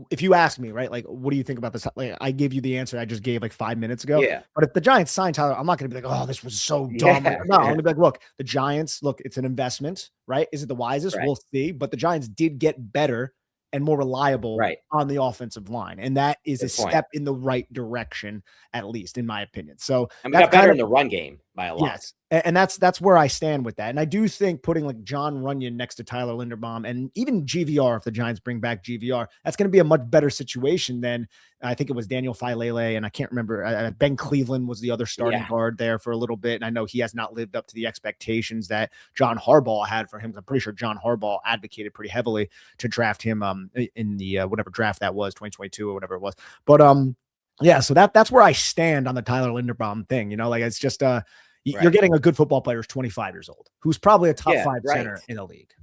if you ask me, right, like, what do you think about this? Like, I gave you the answer I just gave like 5 minutes ago. Yeah. But if the Giants sign Tyler, I'm not going to be like, oh, this was so dumb. No, I'm going to be like, look, the Giants, it's an investment, right? Is it the wisest? Right. We'll see. But the Giants did get better and more reliable on the offensive line. And that is a step in the right direction, at least in my opinion. So and we got better in the run game by a lot. Yes. And that's where I stand with that. And I do think putting like John Runyon next to Tyler Linderbaum and even GVR, if the Giants bring back GVR, that's going to be a much better situation than I think it was Daniel Filele. And I can't remember. Ben Cleveland was the other starting guard there for a little bit. And I know he has not lived up to the expectations that John Harbaugh had for him. I'm pretty sure John Harbaugh advocated pretty heavily to draft him in the whatever draft that was, 2022 or whatever it was. But yeah, so that's where I stand on the Tyler Linderbaum thing. Like it's just you're getting a good football player who's 25 years old, who's probably a top 5 center in the league.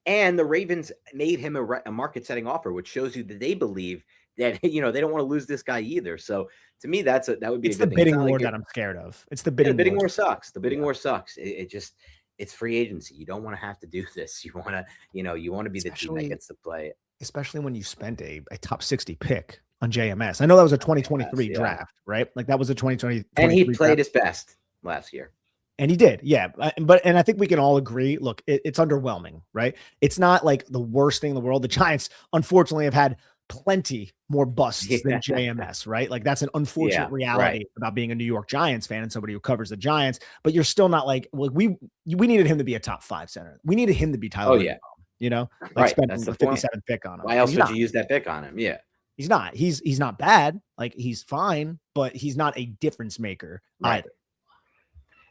And the Ravens made him a market-setting offer, which shows you that they believe that, they don't want to lose this guy either. So to me, that would be it's the bidding war that I'm scared of. It's the bidding war. The bidding war sucks. The bidding war sucks. It just, it's free agency. You don't want to have to do this. You want to, you want to be the team that gets to play it. Especially when you spent a top 60 pick on JMS. I know that was a 2023 draft, right? Like that was a 2020. And he played his best last year. And he did. Yeah. And I think we can all agree, look, it's underwhelming, right? It's not like the worst thing in the world. The Giants, unfortunately, have had plenty more busts than JMS, right? Like that's an unfortunate reality about being a New York Giants fan and somebody who covers the Giants, but you're still not like, we needed him to be a top 5 center. We needed him to be Tyler. Oh, yeah. like spending the 57th pick on him. Why else would you use that pick on him? Yeah. He's not. He's not bad. Like, he's fine, but he's not a difference maker either.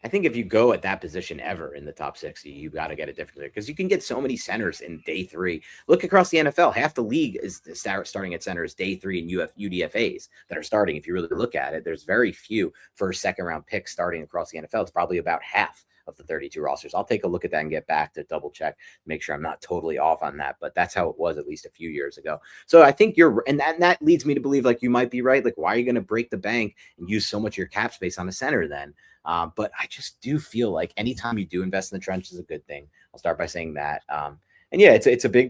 I think if you go at that position ever in the top 60, you got to get a different, because you can get so many centers in day 3. Look across the NFL. Half the league is starting at centers day 3 and UDFAs that are starting. If you really look at it, there's very few first, second round picks starting across the NFL. It's probably about half of the 32 rosters. I'll take a look at that and get back to double check, make sure I'm not totally off on that, but that's how it was at least a few years ago. So I think and that leads me to believe like you might be right. Like, why are you going to break the bank and use so much of your cap space on a center then? But I just do feel like anytime you do invest in the trench is a good thing. I'll start by saying that. And yeah, it's going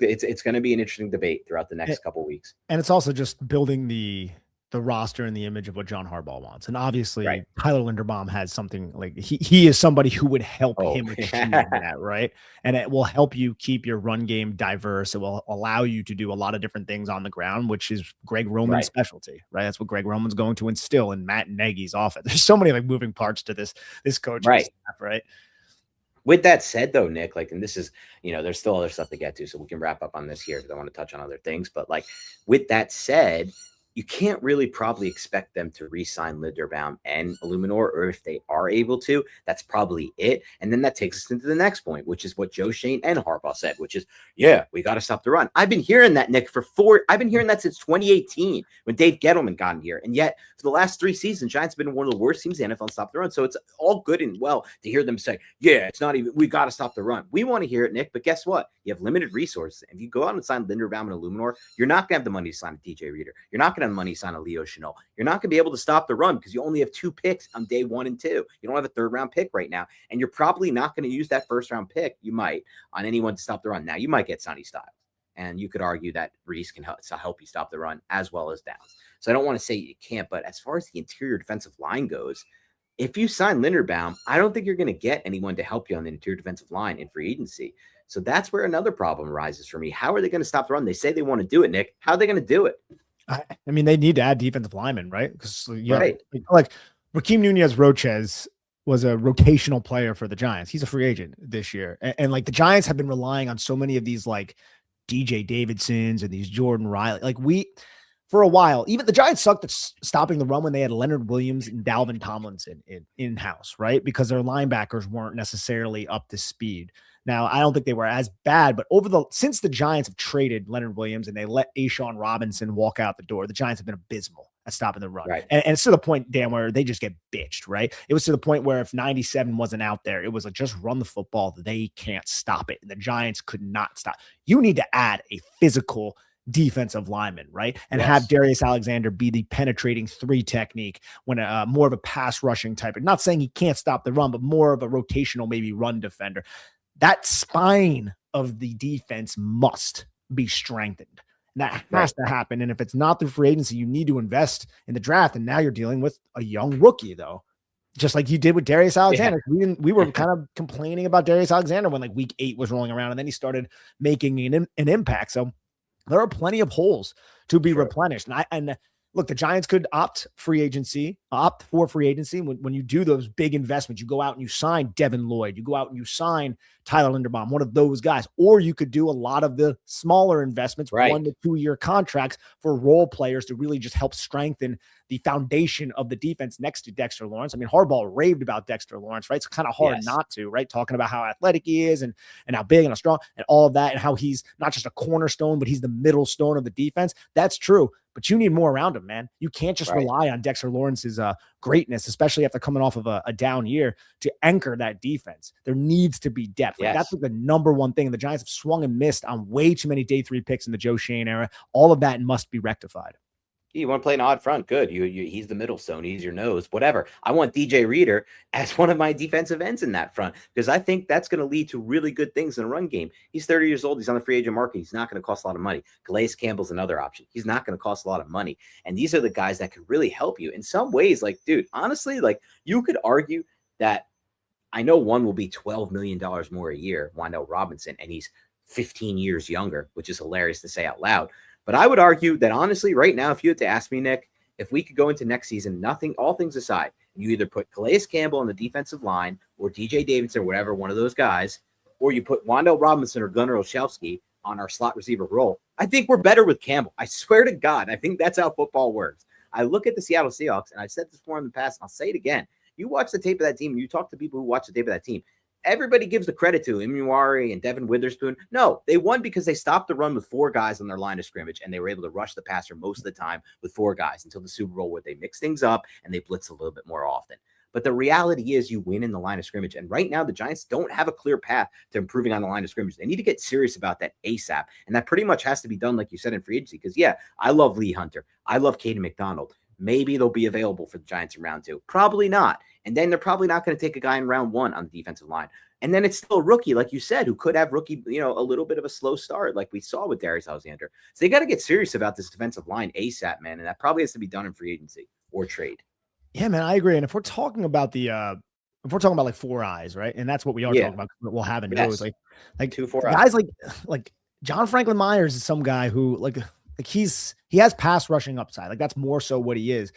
to be an interesting debate throughout the next couple of weeks. And it's also just building the roster and the image of what John Harbaugh wants. And obviously Tyler Linderbaum has something like he is somebody who would help him achieve that. Right. And it will help you keep your run game diverse. It will allow you to do a lot of different things on the ground, which is Greg Roman's specialty, right? That's what Greg Roman's going to instill in Matt Nagy's offense. There's so many like moving parts to this coaching staff, right? With that said, though, Nick, like, and this is, there's still other stuff to get to, so we can wrap up on this here because I want to touch on other things. But like, with that said, you can't really probably expect them to re-sign Linderbaum and Eluemunor, or if they are able to, that's probably it. And then that takes us into the next point, which is what Schoen and Harbaugh said, which is, yeah, we got to stop the run. I've been hearing that, Nick, I've been hearing that since 2018 when Dave Gettleman got in here. And yet for the last 3 seasons, Giants have been one of the worst teams in the NFL and stop the run. So it's all good and well to hear them say, yeah, it's not even, we got to stop the run. We want to hear it, Nick, but guess what? You have limited resources. If you go out and sign Linderbaum and Eluemunor, you're not going to have the money to sign a DJ Reader. You're not going to have money to sign a Leo Chanel. You're not going to be able to stop the run because you only have 2 picks on day 1 and 2. You don't have a 3rd round pick right now. And you're probably not going to use that 1st round pick. You might on anyone to stop the run. Now you might get Sonny Styles. And you could argue that Reese can help you stop the run as well as Downs. So I don't want to say you can't, but as far as the interior defensive line goes, if you sign Linderbaum, I don't think you're going to get anyone to help you on the interior defensive line in free agency. So that's where another problem arises for me. How are they going to stop the run? They say they want to do it, Nick. How are they going to do it? I mean, they need to add defensive linemen, right? Because like Raheem Nunez-Roches was a rotational player for the Giants. He's a free agent this year. And like the Giants have been relying on so many of these like DJ Davidsons and these Jordan Riley. Like for a while, even the Giants sucked at stopping the run when they had Leonard Williams and Dalvin Tomlinson in-house, right? Because their linebackers weren't necessarily up to speed. Now, I don't think they were as bad, but since the Giants have traded Leonard Williams and they let A'Shawn Robinson walk out the door, the Giants have been abysmal at stopping the run. Right. And it's to the point, Dan, where they just get bitched, right? It was to the point where if 97 wasn't out there, it was like, just run the football. They can't stop it. And the Giants could not stop. You need to add a physical defensive lineman, right? And have Darius Alexander be the penetrating 3 technique when more of a pass rushing type. Not saying he can't stop the run, but more of a rotational, maybe run defender. That spine of the defense must be strengthened. That has to happen. And if it's not through free agency, you need to invest in the draft. And now you're dealing with a young rookie, though, just like you did with Darius Alexander. Yeah. We were kind of complaining about Darius Alexander when like week 8 was rolling around, and then he started making an impact. So there are plenty of holes to be replenished. And look, the Giants could opt for free agency. When you do those big investments, you go out and you sign Devin Lloyd, you go out and you sign Tyler Linderbaum, one of those guys, or you could do a lot of the smaller investments, 1 to 2 year contracts for role players to really just help strengthen the foundation of the defense next to Dexter Lawrence. I mean, Harbaugh raved about Dexter Lawrence, right? It's kind of hard not to, right? Talking about how athletic he is and how big and how strong and all of that, and how he's not just a cornerstone, but he's the middle stone of the defense. That's true, but you need more around him, man. You can't just rely on Dexter Lawrence's greatness, especially after coming off of a down year, to anchor that defense. There needs to be depth. Like, that's the number one thing. And the Giants have swung and missed on way too many day 3 picks in the Joe Schoen era. All of that must be rectified. You want to play an odd front? Good. He's the middle stone. He's your nose, whatever. I want DJ Reader as one of my defensive ends in that front, because I think that's going to lead to really good things in a run game. He's 30 years old. He's on the free agent market. He's not going to cost a lot of money. Calais Campbell's another option. He's not going to cost a lot of money. And these are the guys that could really help you in some ways. Like, dude, honestly, like, you could argue that I know one will be $12 million more a year, Wan'Dale Robinson, and he's 15 years younger, which is hilarious to say out loud. But I would argue that, honestly, right now, if you had to ask me, Nick, if we could go into next season, all things aside, you either put Calais Campbell on the defensive line or DJ Davidson or whatever, one of those guys, or you put Wan'Dale Robinson or Gunnar Olszewski on our slot receiver role, I think we're better with Campbell. I swear to God, I think that's how football works. I look at the Seattle Seahawks, and I've said this before in the past, and I'll say it again. You watch the tape of that team, and you talk to people who watch the tape of that team, everybody gives the credit to Eluemunor and Devin Witherspoon. No, they won because they stopped the run with 4 guys on their line of scrimmage, and they were able to rush the passer most of the time with 4 guys until the Super Bowl where they mix things up and they blitz a little bit more often. But the reality is you win in the line of scrimmage. And right now, the Giants don't have a clear path to improving on the line of scrimmage. They need to get serious about that ASAP. And that pretty much has to be done, like you said, in free agency. Because, yeah, I love Lee Hunter. I love Caden McDonald. Maybe they'll be available for the Giants in round 2. Probably not. And then they're probably not going to take a guy in round 1 on the defensive line. And then it's still a rookie, like you said, who could have rookie, a little bit of a slow start, like we saw with Darius Alexander. So they got to get serious about this defensive line ASAP, man. And that probably has to be done in free agency or trade. Yeah, man, I agree. And if we're talking about if we're talking about like 4 eyes, right? And that's what we are talking about. We'll have in those like 2 4 guys like John Franklin Myers is some guy who like he has pass rushing upside. Like that's more so what he is.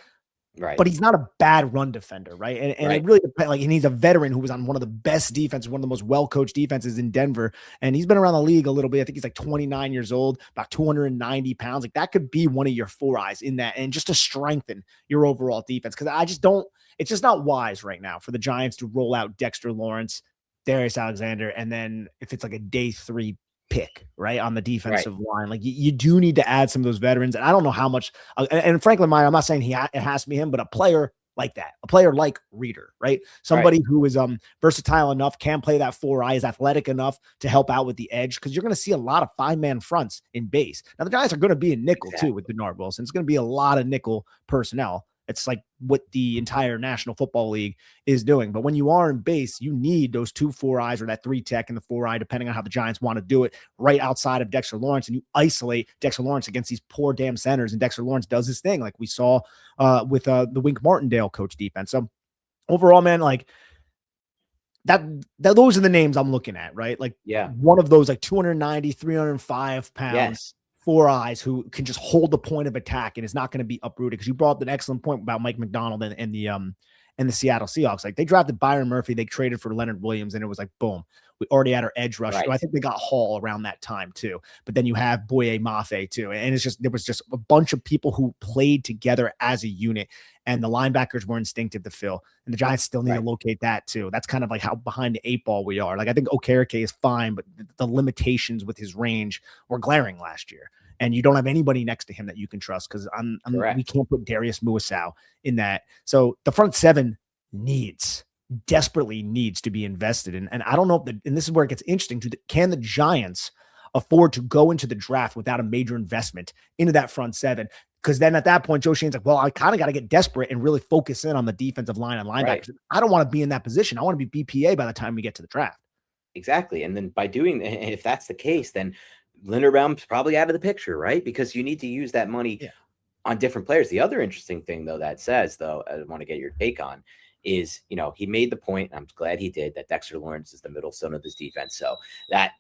Right. But he's not a bad run defender, right? And it really depends. Like, and he's a veteran who was on one of the best defenses, one of the most well-coached defenses in Denver. And he's been around the league a little bit. I think he's like 29 years old, about 290 pounds. Like that could be one of your 4 eyes in that, and just to strengthen your overall defense. Cause it's just not wise right now for the Giants to roll out Dexter Lawrence, Darius Alexander. And then if it's like a day 3 pick, right, on the defensive line, like you do need to add some of those veterans. And I don't know how much, and Franklin Meyer, I'm not saying it has to be him, but a player like that, a player like Reeder, right? Somebody who is versatile enough, can play that 4 eye, is athletic enough to help out with the edge, because you're going to see a lot of 5-man fronts in base. Now the Giants are going to be in nickel too with Denard Wilson. It's going to be a lot of nickel personnel. It's like what the entire National Football League is doing. But when you are in base, you need those 2 4 eyes or that 3 tech and the 4 eye, depending on how the Giants want to do it, right outside of Dexter Lawrence. And you isolate Dexter Lawrence against these poor damn centers. And Dexter Lawrence does his thing, like we saw with the Wink Martindale coach defense. So overall, man, like that those are the names I'm looking at, right? Like one of those, like 290, 305 pounds. Yes. 4 eyes who can just hold the point of attack and is not going to be uprooted. Because you brought up an excellent point about Mike McDonald and the Seattle Seahawks. Like they drafted Byron Murphy, they traded for Leonard Williams, and it was like, boom, we already had our edge rush. I think they got Hall around that time too. But then you have Boye Mafe too. And there was just a bunch of people who played together as a unit, and the linebackers were instinctive to fill. And the Giants still need to locate that too. That's kind of like how behind the 8 ball we are. Like I think Okereke is fine, but the limitations with his range were glaring last year. And you don't have anybody next to him that you can trust, because we can't put Darius Muasau in that. So the front 7 desperately needs to be invested in. And I don't know and this is where it gets interesting, can the Giants afford to go into the draft without a major investment into that front 7? Because then at that point, Joe Shane's like, well, I kind of got to get desperate and really focus in on the defensive line and linebackers. I don't want to be in that position. I want to be BPA by the time we get to the draft. Exactly. And then by doing, if that's the case, then Linderbaum's probably out of the picture, right? Because you need to use that money on different players. The other interesting thing, though, I want to get your take on is, he made the point, and I'm glad he did, that Dexter Lawrence is the middle stone of this defense. So that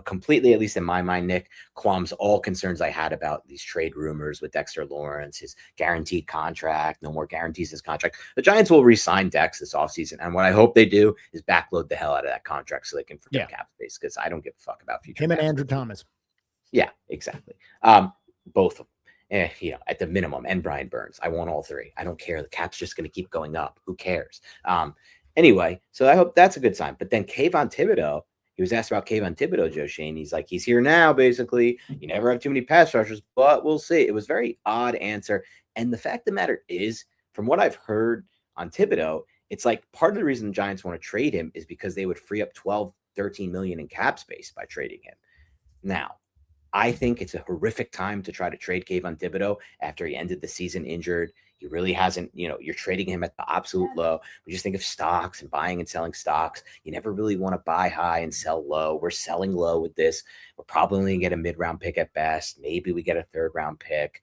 completely, at least in my mind, Nick, qualms all concerns I had about these trade rumors with Dexter Lawrence, his guaranteed contract, no more guarantees his contract. The Giants will re-sign Dex this offseason, and what I hope they do is backload the hell out of that contract so they can forget cap space, because I don't give a fuck about future. Him and Andrew Thomas. Yeah, exactly. Both of them. At the minimum, and Brian Burns. I want all 3. I don't care. The cap's just going to keep going up. Who cares? Anyway, so I hope that's a good sign. But then Kayvon Thibodeaux, he was asked about Kayvon Thibodeaux, Joe Shane. He's like, he's here now, basically. You never have too many pass rushers, but we'll see. It was a very odd answer. And the fact of the matter is, from what I've heard on Thibodeaux, it's like part of the reason the Giants want to trade him is because they would free up 12, 13 million in cap space by trading him. Now, I think it's a horrific time to try to trade Kayvon Thibodeaux after he ended the season injured. He really hasn't, you're trading him at the absolute low. We just think of stocks and buying and selling stocks. You never really want to buy high and sell low. We're selling low with this. We're probably going to get a mid-round pick at best. Maybe we get a 3rd-round pick.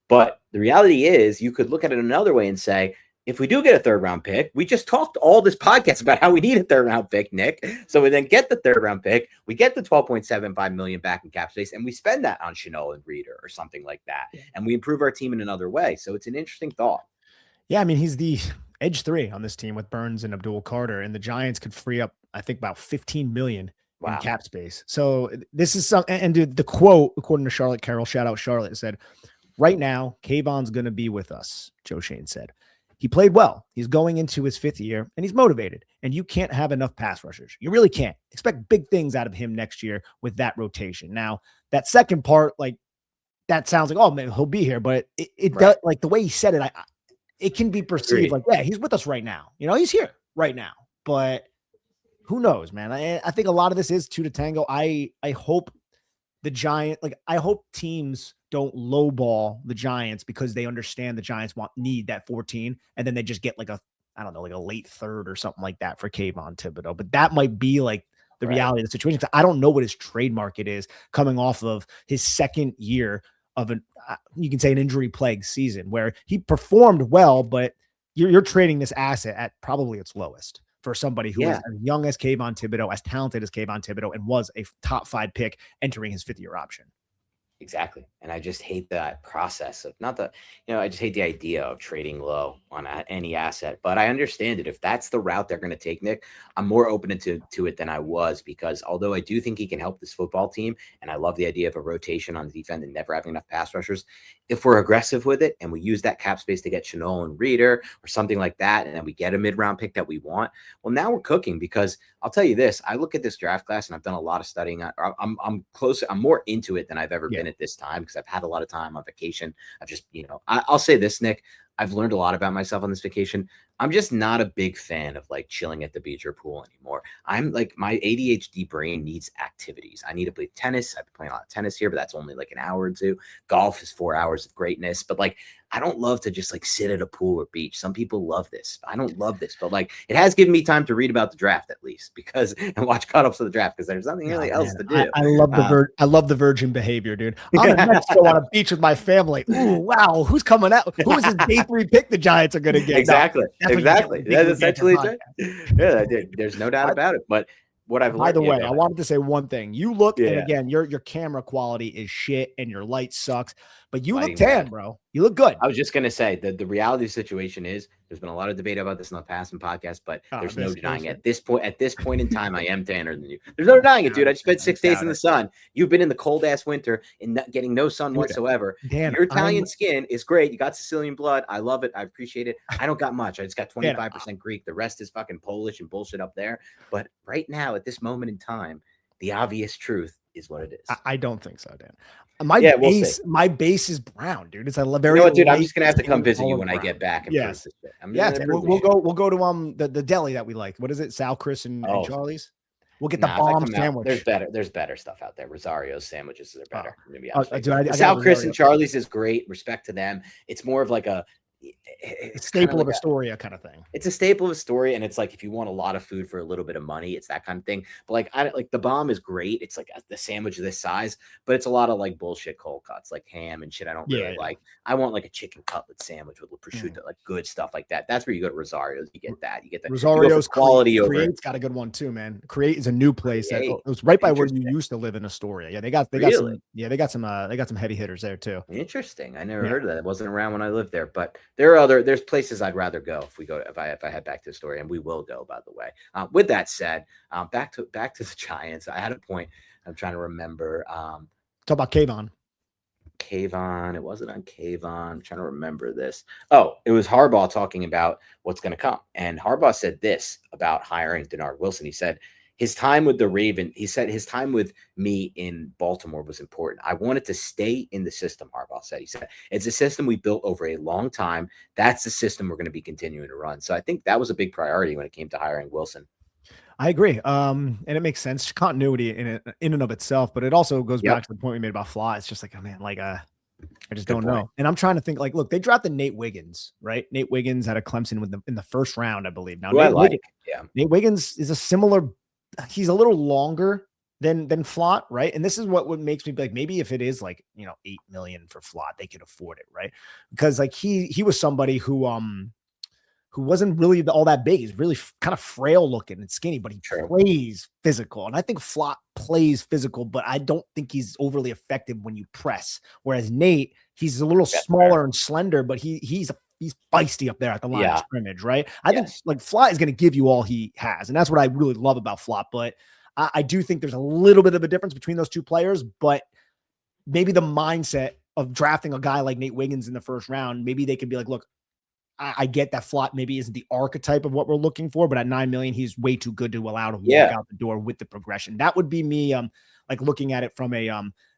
But the reality is, you could look at it another way and say, if we do get a 3rd-round pick, we just talked all this podcast about how we need a 3rd-round pick, Nick. So we then get the 3rd-round pick, we get the $12.75 million back in cap space, and we spend that on Chanel and Reeder or something like that, and we improve our team in another way. So it's an interesting thought. Yeah, I mean, he's the edge 3 on this team with Burns and Abdul Carter, and the Giants could free up, I think, about $15 million in cap space. So this is and dude, the quote, according to Charlotte Carroll, shout out Charlotte, said, "Right now, Kayvon's going to be with us," Joe Schoen said. "He played well. He's going into his 5th year, and he's motivated. And you can't have enough pass rushers. You really can't. Expect big things out of him next year with that rotation." Now, that second part, like, that sounds like, oh, man, he'll be here. But it does, like, the way he said it, it can be perceived like, yeah, he's with us right now. You know, he's here right now. But who knows, man? I think a lot of this is 2 to tango. I hope the I hope teams don't lowball the Giants because they understand the Giants need that 14, and then they just get like a late 3rd or something like that for Kayvon Thibodeaux. But that might be like the reality of the situation. I don't know what his trade market is coming off of his 2nd year of you can say an injury plagued season where he performed well, but you're trading this asset at probably its lowest for somebody who is as young as Kayvon Thibodeaux, as talented as Kayvon Thibodeaux, and was a top 5 pick entering his 5th year option. Exactly. And I just hate that process of I just hate the idea of trading low on any asset, but I understand it. If that's the route they're going to take, Nick, I'm more open to it than I was, because although I do think he can help this football team, and I love the idea of a rotation on the defense and never having enough pass rushers, if we're aggressive with it and we use that cap space to get Shenault and Reader or something like that, and then we get a mid-round pick that we want, well, now we're cooking. Because I'll tell you this, I look at this draft class and I've done a lot of studying. I'm more into it than I've ever been at this time, because I've had a lot of time on vacation. I've just, I'll say this, Nick, I've learned a lot about myself on this vacation. I'm just not a big fan of like chilling at the beach or pool anymore. I'm like, my ADHD brain needs activities. I need to play tennis. I've been playing a lot of tennis here, but that's only like an hour or 2. Golf is 4 hours of greatness, but like, I don't love to just like sit at a pool or beach. Some people love this. I don't love this, but like, it has given me time to read about the draft at least, and watch cut-ups of the draft, because there's nothing really else to do. I love the virgin behavior, dude. I'm next go on a beach with my family. Ooh, wow. Who's coming out? Who is his day 3 pick the Giants are going to get? Exactly. Exactly. That's essentially it. Yeah, there's no doubt about it. But what I've learned. By the way, I wanted to say one thing. You look, and again, your camera quality is shit and your light sucks, but you look tan, bro. You look good. I was just going to say that the reality situation is there's been a lot of debate about this in the past and podcast, but there's no denying it. At this point in time, I am tanner than you. There's no denying it, dude. I just spent 6 days in the sun. You've been in the cold ass winter and not getting no sun whatsoever. Dan, your Italian skin is great. You got Sicilian blood. I love it. I appreciate it. I don't got much. I just got 25% Greek. The rest is fucking Polish and bullshit up there. But right now, at this moment in time, the obvious truth is what it is. I don't think so, Dan. My base is brown, dude. It's a very. You know what, dude? I'm just gonna have to come visit you when I get back. And yes, we'll go to the deli that we like. What is it? Sal, Chris, and Charlie's. We'll get the bomb sandwich. There's better stuff out there. Rosario's sandwiches are better. Sal, Chris, and Charlie's is great. Respect to them. It's more of like a staple of Astoria kind of thing. It's a staple of Astoria, and it's like if you want a lot of food for a little bit of money, it's that kind of thing. But like I like the bomb is great. It's like the sandwich of this size, but it's a lot of like bullshit cold cuts, like ham and shit. I don't really like. I want like a chicken cutlet sandwich with prosciutto, like good stuff like that. That's where you go to Rosario's. You get that. You get the Rosario's quality over. Create's got a good one too, man. Create is a new place. It was right by where you used to live in Astoria. Yeah, they got some heavy hitters there too. Interesting. I never heard of that. It wasn't around when I lived there, but there's places I'd rather go if I head back to the story, and we will go, by the way. With that said, back to the Giants. I had a point. I'm trying to remember. Talk about Kayvon. It wasn't on Kayvon. I'm trying to remember this. Oh, it was Harbaugh talking about what's going to come, and Harbaugh said this about hiring Denard Wilson. He said, his time with his time with me in Baltimore was important. I wanted to stay in the system, Harbaugh said. He said, it's a system we built over a long time. That's the system we're going to be continuing to run. So I think that was a big priority when it came to hiring Wilson. I agree. And it makes sense. Continuity in and of itself, but it also goes back to the point we made about Flott. It's just like, oh man, like, I just don't know. And I'm trying to think, like, look, they drafted Nate Wiggins, right? Nate Wiggins out of Clemson in the first round, I believe. Now, Nate Wiggins is a similar. He's a little longer than Flott, right? And this is what makes me be like, maybe if it is like, $8 million for Flott, they could afford it, right? Because like he was somebody who wasn't really all that big. He's really kind of frail looking and skinny, but he plays physical. And I think Flott plays physical, but I don't think he's overly effective when you press. Whereas Nate, he's a little smaller and slender, but he's feisty up there at the line of scrimmage, right? I think like Flott is going to give you all he has. And that's what I really love about Flott. But I do think there's a little bit of a difference between those two players, but maybe the mindset of drafting a guy like Nate Wiggins in the first round, maybe they could be like, look, I get that Flott maybe isn't the archetype of what we're looking for, but at $9 million, he's way too good to allow to walk out the door with the progression. That would be me, like looking at it from a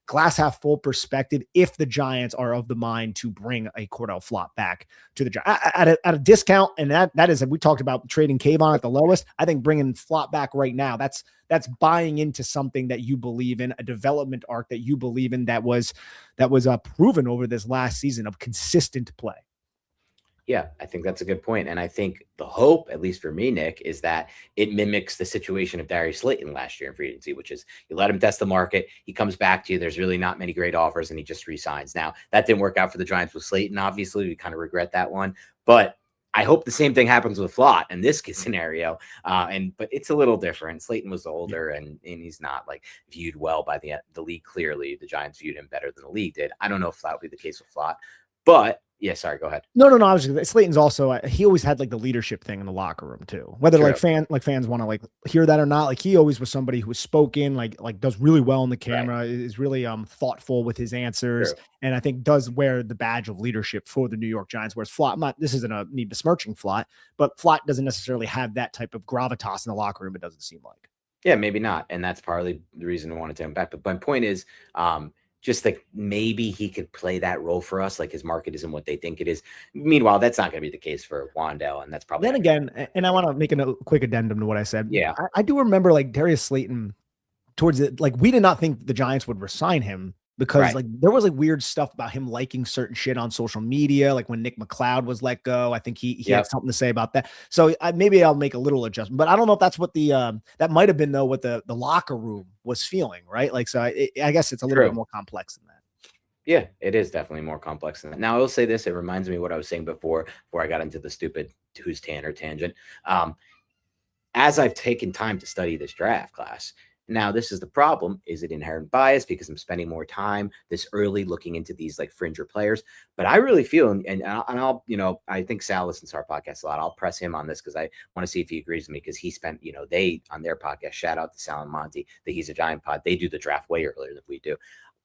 glass half full perspective. If the Giants are of the mind to bring a Cor'Dale Flott back to the Giants at a discount, and that is, we talked about trading Kayvon at the lowest. I think bringing Flott back right now, that's buying into something that you believe in, a development arc that you believe in, that was proven over this last season of consistent play. Yeah, I think that's a good point. And I think the hope, at least for me, Nick, is that it mimics the situation of Darius Slayton last year in free agency, which is you let him test the market. He comes back to you. There's really not many great offers, and he just resigns. Now, that didn't work out for the Giants with Slayton. Obviously, we kind of regret that one. But I hope the same thing happens with Flott in this scenario. But it's a little different. Slayton was older, and he's not like viewed well by the league. Clearly, the Giants viewed him better than the league did. I don't know if that would be the case with Flott, but yeah, sorry, go ahead. No. I was just, Slayton's also, he always had like the leadership thing in the locker room too. Whether like fans want to like hear that or not, like he always was somebody who was spoken, like does really well on the camera, is really thoughtful with his answers, and I think does wear the badge of leadership for the New York Giants. Whereas Flott, this isn't me besmirching Flott, but Flott doesn't necessarily have that type of gravitas in the locker room. It doesn't seem like. Yeah, maybe not, and that's partly the reason I wanted to him back. But my point is, just like maybe he could play that role for us, like his market isn't what they think it is. Meanwhile, that's not going to be the case for Wan'Dale, and that's probably then again. And I want to make a quick addendum to what I said. Yeah, I do remember like Darius Slayton towards it. Like we did not think the Giants would resign him because like there was like weird stuff about him liking certain shit on social media. Like when Nick McLeod was let go, I think he had something to say about that. So maybe I'll make a little adjustment, but I don't know if that's what that might've been though, what the locker room was feeling. Right. Like, so I guess it's a little bit more complex than that. Yeah, it is definitely more complex than that. Now I will say this, it reminds me of what I was saying before I got into the stupid who's Tanner tangent. As I've taken time to study this draft class, now, this is the problem. Is it inherent bias because I'm spending more time this early looking into these like fringer players? But I really feel, and I'll, I think Sal listens to our podcast a lot. I'll press him on this because I want to see if he agrees with me, because he spent, they on their podcast, shout out to Sal and Monty, that He's a Giant pod. They do the draft way earlier than we do.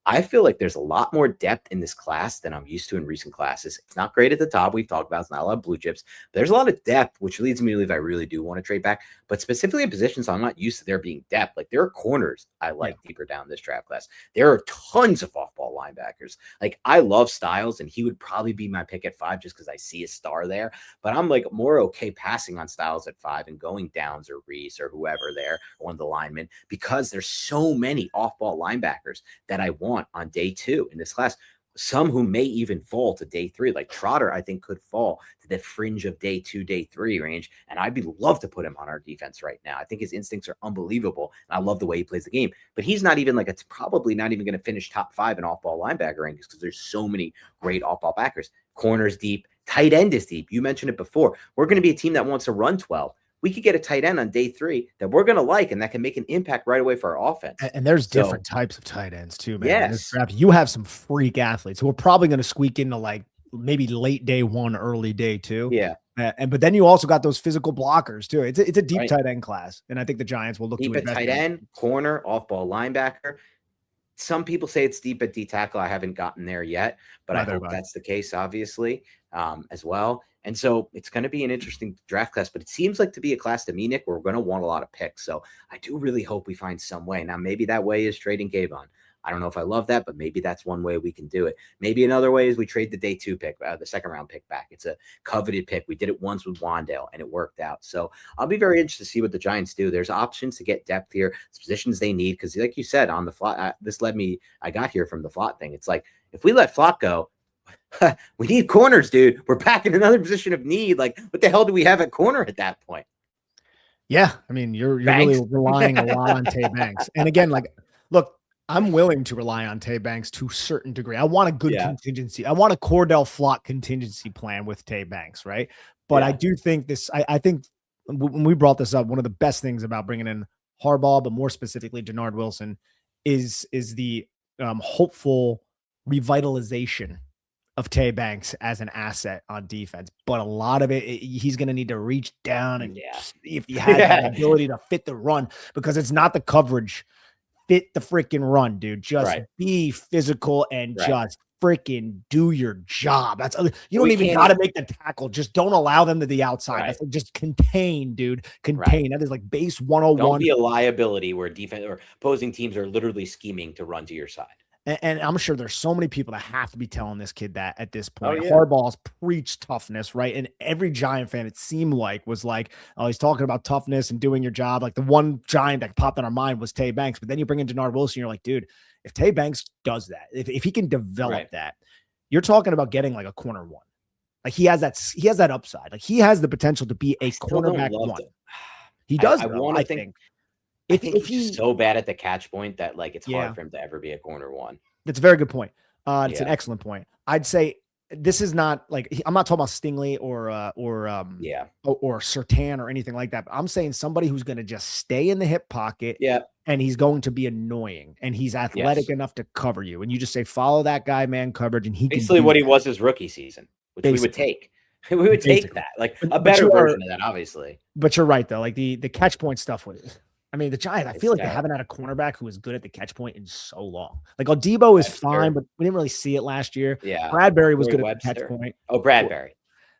I feel like there's a lot more depth in this class than I'm used to in recent classes. It's not great at the top. We've talked about it's not a lot of blue chips. But there's a lot of depth, which leads me to believe I really do want to trade back. But specifically in positions, I'm not used to there being depth. Like there are corners I like deeper down this draft class. There are tons of off-ball linebackers. Like I love Styles, and he would probably be my pick at 5 just because I see a star there. But I'm like more okay passing on Styles at 5 and going Downs or Reese or whoever there, one of the linemen, because there's so many off-ball linebackers that I want on day 2 in this class. Some who may even fall to day 3, like Trotter, I think could fall to the fringe of day 2, day 3 range. And I'd be love to put him on our defense right now. I think his instincts are unbelievable. And I love the way he plays the game, but he's not even like, it's probably not even going to finish top 5 in off-ball linebacker rankings because there's so many great off-ball backers. Corners deep, tight end is deep. You mentioned it before. We're going to be a team that wants to run 12. We could get a tight end on day 3 that we're going to like, and that can make an impact right away for our offense. And there's different types of tight ends too, man. Yes. You have some freak athletes who are probably going to squeak into like maybe late day 1, early day 2. Yeah. But then you also got those physical blockers too. It's a deep tight end class. And I think the Giants will look deep to at tight end, corner, off-ball linebacker. Some people say it's deep at D tackle. I haven't gotten there yet, but I hope that's the case, obviously, as well. And so it's going to be an interesting draft class, but it seems like to be a class to me, Nick, where we're going to want a lot of picks. So I do really hope we find some way. Now, maybe that way is trading Kayvon. I don't know if I love that, but maybe that's one way we can do it. Maybe another way is we trade the day 2 pick, the second round pick back. It's a coveted pick. We did it once with Wan'Dale and it worked out. So I'll be very interested to see what the Giants do. There's options to get depth here. It's positions they need. Cause like you said on the Flott, I got here from the Flott thing. It's like, if we let Flott go, we need corners, dude. We're back in another position of need. Like, what the hell do we have at corner at that point? Yeah. I mean, you're really relying a lot on Tae Banks. And again, like, look, I'm willing to rely on Tae Banks to a certain degree. I want a good contingency. I want a Cor'Dale Flott contingency plan with Tae Banks, right? But I do think I think when we brought this up, one of the best things about bringing in Harbaugh, but more specifically Jannard Wilson, is the hopeful revitalization of Tae Banks as an asset on defense, but a lot of it, he's going to need to reach down and see if he has that ability to fit the run, because it's not the coverage. Fit the freaking run, dude. Just be physical and just freaking do your job. That's you don't even got to make the tackle. Just don't allow them to the outside. That's like, just contain, dude. Contain. That is like base 101. Don't be a liability where defense or opposing teams are literally scheming to run to your side. And I'm sure there's so many people that have to be telling this kid that at this point. Harbaugh's preached toughness, right? And every Giant fan, it seemed like, was like, oh, he's talking about toughness and doing your job. Like the one Giant that popped in our mind was Tae Banks. But then you bring in Denard Wilson, you're like, dude, if Tae Banks does that, if he can develop that, you're talking about getting like a corner one. Like he has that upside. Like he has the potential to be a cornerback one. He does. I think. If he's so bad at the catch point that like it's hard for him to ever be a corner one. That's a very good point. It's an excellent point. I'd say this is not like, I'm not talking about Stingley or Surtain or anything like that. But I'm saying somebody who's going to just stay in the hip pocket. And he's going to be annoying, and he's athletic enough to cover you. And you just say, follow that guy, man coverage. And he basically what he was his rookie season, which we would take. We would take that, like a better version of that, obviously. But you're right though. Like the catch point stuff was. I mean, the Giants, I feel like they haven't had a cornerback who is good at the catch point in so long. Like, Debo is fine, but we didn't really see it last year. Bradbury was good at the catch point. Oh, Bradbury.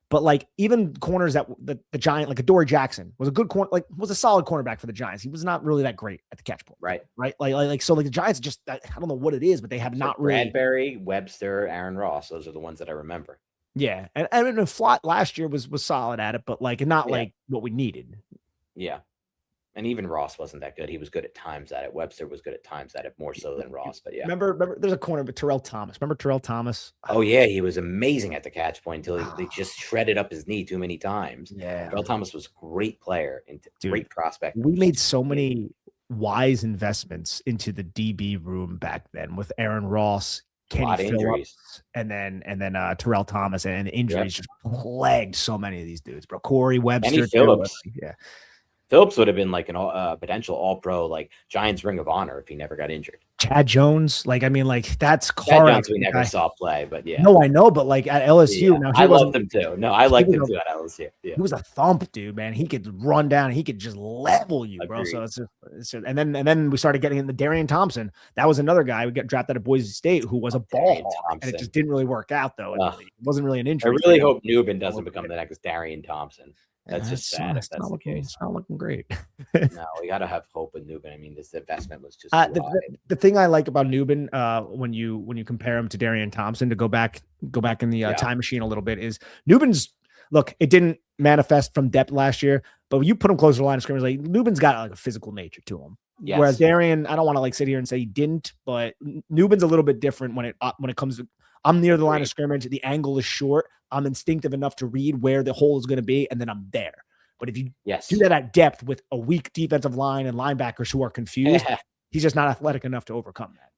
But, like, even corners that the Giant, like a Dory Jackson, was a good corner, like, was a solid cornerback for the Giants. He was not really that great at the catch point. Right. So, the Giants just, I don't know what it is, but they have not really. Bradbury, Webster, Aaron Ross. Those are the ones that I remember. Yeah. And I mean, Flott last year was solid at it, but, like, not like what we needed. Yeah. And even Ross wasn't that good. He was good at times at it. Webster was good at times at it, more so than Ross. But remember, there's a corner, but Terrell Thomas. Remember Terrell Thomas? Oh yeah, he was amazing at the catch point until they just shredded up his knee too many times. Yeah, Terrell Thomas was a great player and great prospect. We made so many wise investments into the DB room back then with Aaron Ross, Kenny Phillips, and then Terrell Thomas, and injuries just plagued so many of these dudes, bro. Corey Webster, Kenny Phillips. Phillips would have been like an potential all-pro, like Giants Ring of Honor if he never got injured. Chad Jones, like, I mean, like, that's Chad Jones we never saw play, but No, I know, but like at LSU, now I loved him too. No, I liked him too at LSU. Yeah. He was a thump, dude, man. He could run down, he could just level you, bro. So it's just, and then we started getting in the Darian Thompson. That was another guy we got drafted at Boise State who was a ball hawk, and it just didn't really work out though. It wasn't really an injury. I really hope Newbin doesn't become the next Darian Thompson. That's just sad. That's the case. It's not looking great. No, we got to have hope with Newbin. I mean, this investment was just the thing I like about Newbin, when you compare him to Darian Thompson, to go back in the time machine a little bit, is Newbin's look. It didn't manifest from depth last year, but when you put him closer to the line of scrimmage, like Newbin's got like a physical nature to him. Yes. Whereas Darian, I don't want to like sit here and say he didn't, but Newbin's a little bit different when it comes to. I'm near the line of scrimmage. The angle is short. I'm instinctive enough to read where the hole is going to be, and then I'm there. But if you do that at depth with a weak defensive line and linebackers who are confused, he's just not athletic enough to overcome that.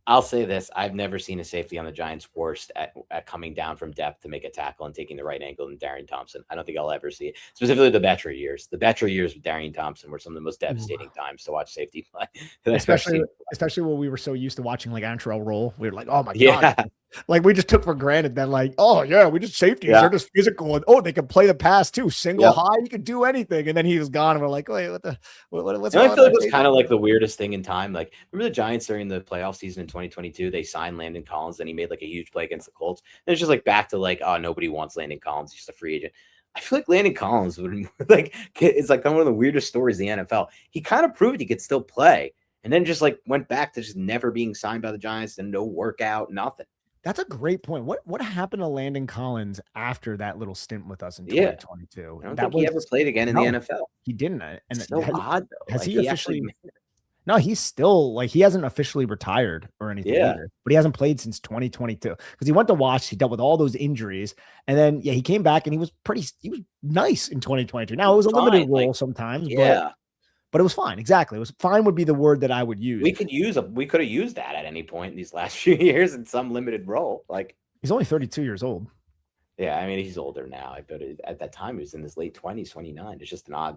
I'll say this. I've never seen a safety on the Giants worse at coming down from depth to make a tackle and taking the right angle than Darian Thompson. I don't think I'll ever see it. Specifically the Betra years. The Betra years with Darian Thompson were some of the most devastating times to watch safety play. Especially when we were so used to watching like Antrell roll. We were like, oh my God. Like we just took for granted that like, oh yeah, we just safeties. They're just physical. And they can play the pass too. Single high, you can do anything. And then he was gone. And we're like, wait, what's I feel like it was kind of like the weirdest thing in time. Like remember the Giants during the playoff season in 2022, they signed Landon Collins and he made like a huge play against the Colts. And it's just like back to like, oh, nobody wants Landon Collins. He's just a free agent. I feel like Landon Collins would like, it's like one of the weirdest stories in the NFL. He kind of proved he could still play and then just like went back to just never being signed by the Giants and no workout, nothing. That's a great point. What happened to Landon Collins after that little stint with us in 2022? I don't think he ever played again in the NFL. He didn't. And it's so odd though. Has he officially? No, he's still like he hasn't officially retired or anything either. But he hasn't played since 2022 because he went to watch. He dealt with all those injuries, and then he came back and he was nice in 2022. Now it was a limited role sometimes, but it was fine. Exactly. It was fine would be the word that I would use. We could have used that at any point in these last few years in some limited role. Like he's only 32 years old. Yeah. I mean, he's older now. But at that time he was in his late 20s, 29. It's just an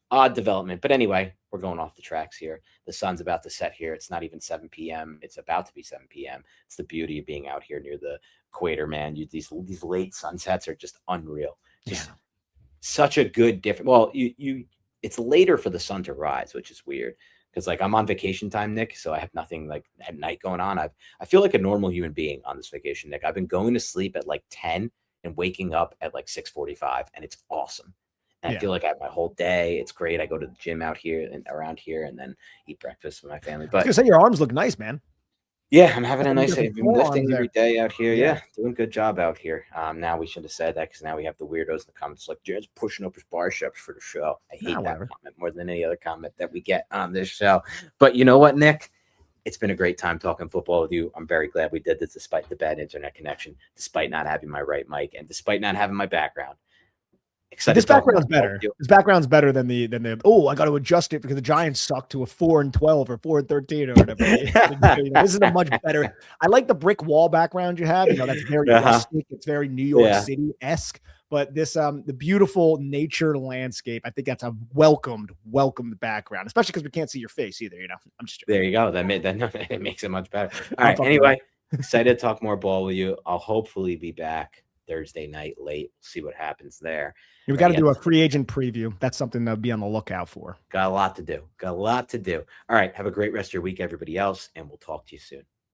odd development. But anyway, we're going off the tracks here. The sun's about to set here. It's not even 7 p.m. It's about to be 7 p.m. It's the beauty of being out here near the equator, man. These late sunsets are just unreal. Just such a good different. Well, it's later for the sun to rise, which is weird because like I'm on vacation time, Nick, so I have nothing like at night going on. I feel like a normal human being on this vacation, Nick. I've been going to sleep at like 10 and waking up at like 6:45, and it's awesome. And I feel like I have my whole day. It's great. I go to the gym out here and around here and then eat breakfast with my family. But I was gonna say your arms look nice, man. Yeah, I'm having a nice day. I've been lifting every day out here. Yeah, doing a good job out here. Now we should have said that because now we have the weirdos in the comments like, Jared's pushing up his biceps for the show. I hate that comment more than any other comment that we get on this show. But you know what, Nick? It's been a great time talking football with you. I'm very glad we did this despite the bad internet connection, despite not having my right mic, and despite not having my background. This background's better. This background's better than the I got to adjust it because the Giants suck to a 4-12 or 4-13 or whatever. This is a much better. I like the brick wall background you have. That's very rustic. It's very New York City-esque. But this the beautiful nature landscape, I think that's a welcomed background, especially because we can't see your face either. I'm just there. You go. That it makes it much better. All right. Anyway, excited to talk more ball with you. I'll hopefully be back Thursday night late. See what happens there. We got to do a free agent preview. That's something to be on the lookout for. Got a lot to do. All right. Have a great rest of your week, everybody else, and we'll talk to you soon.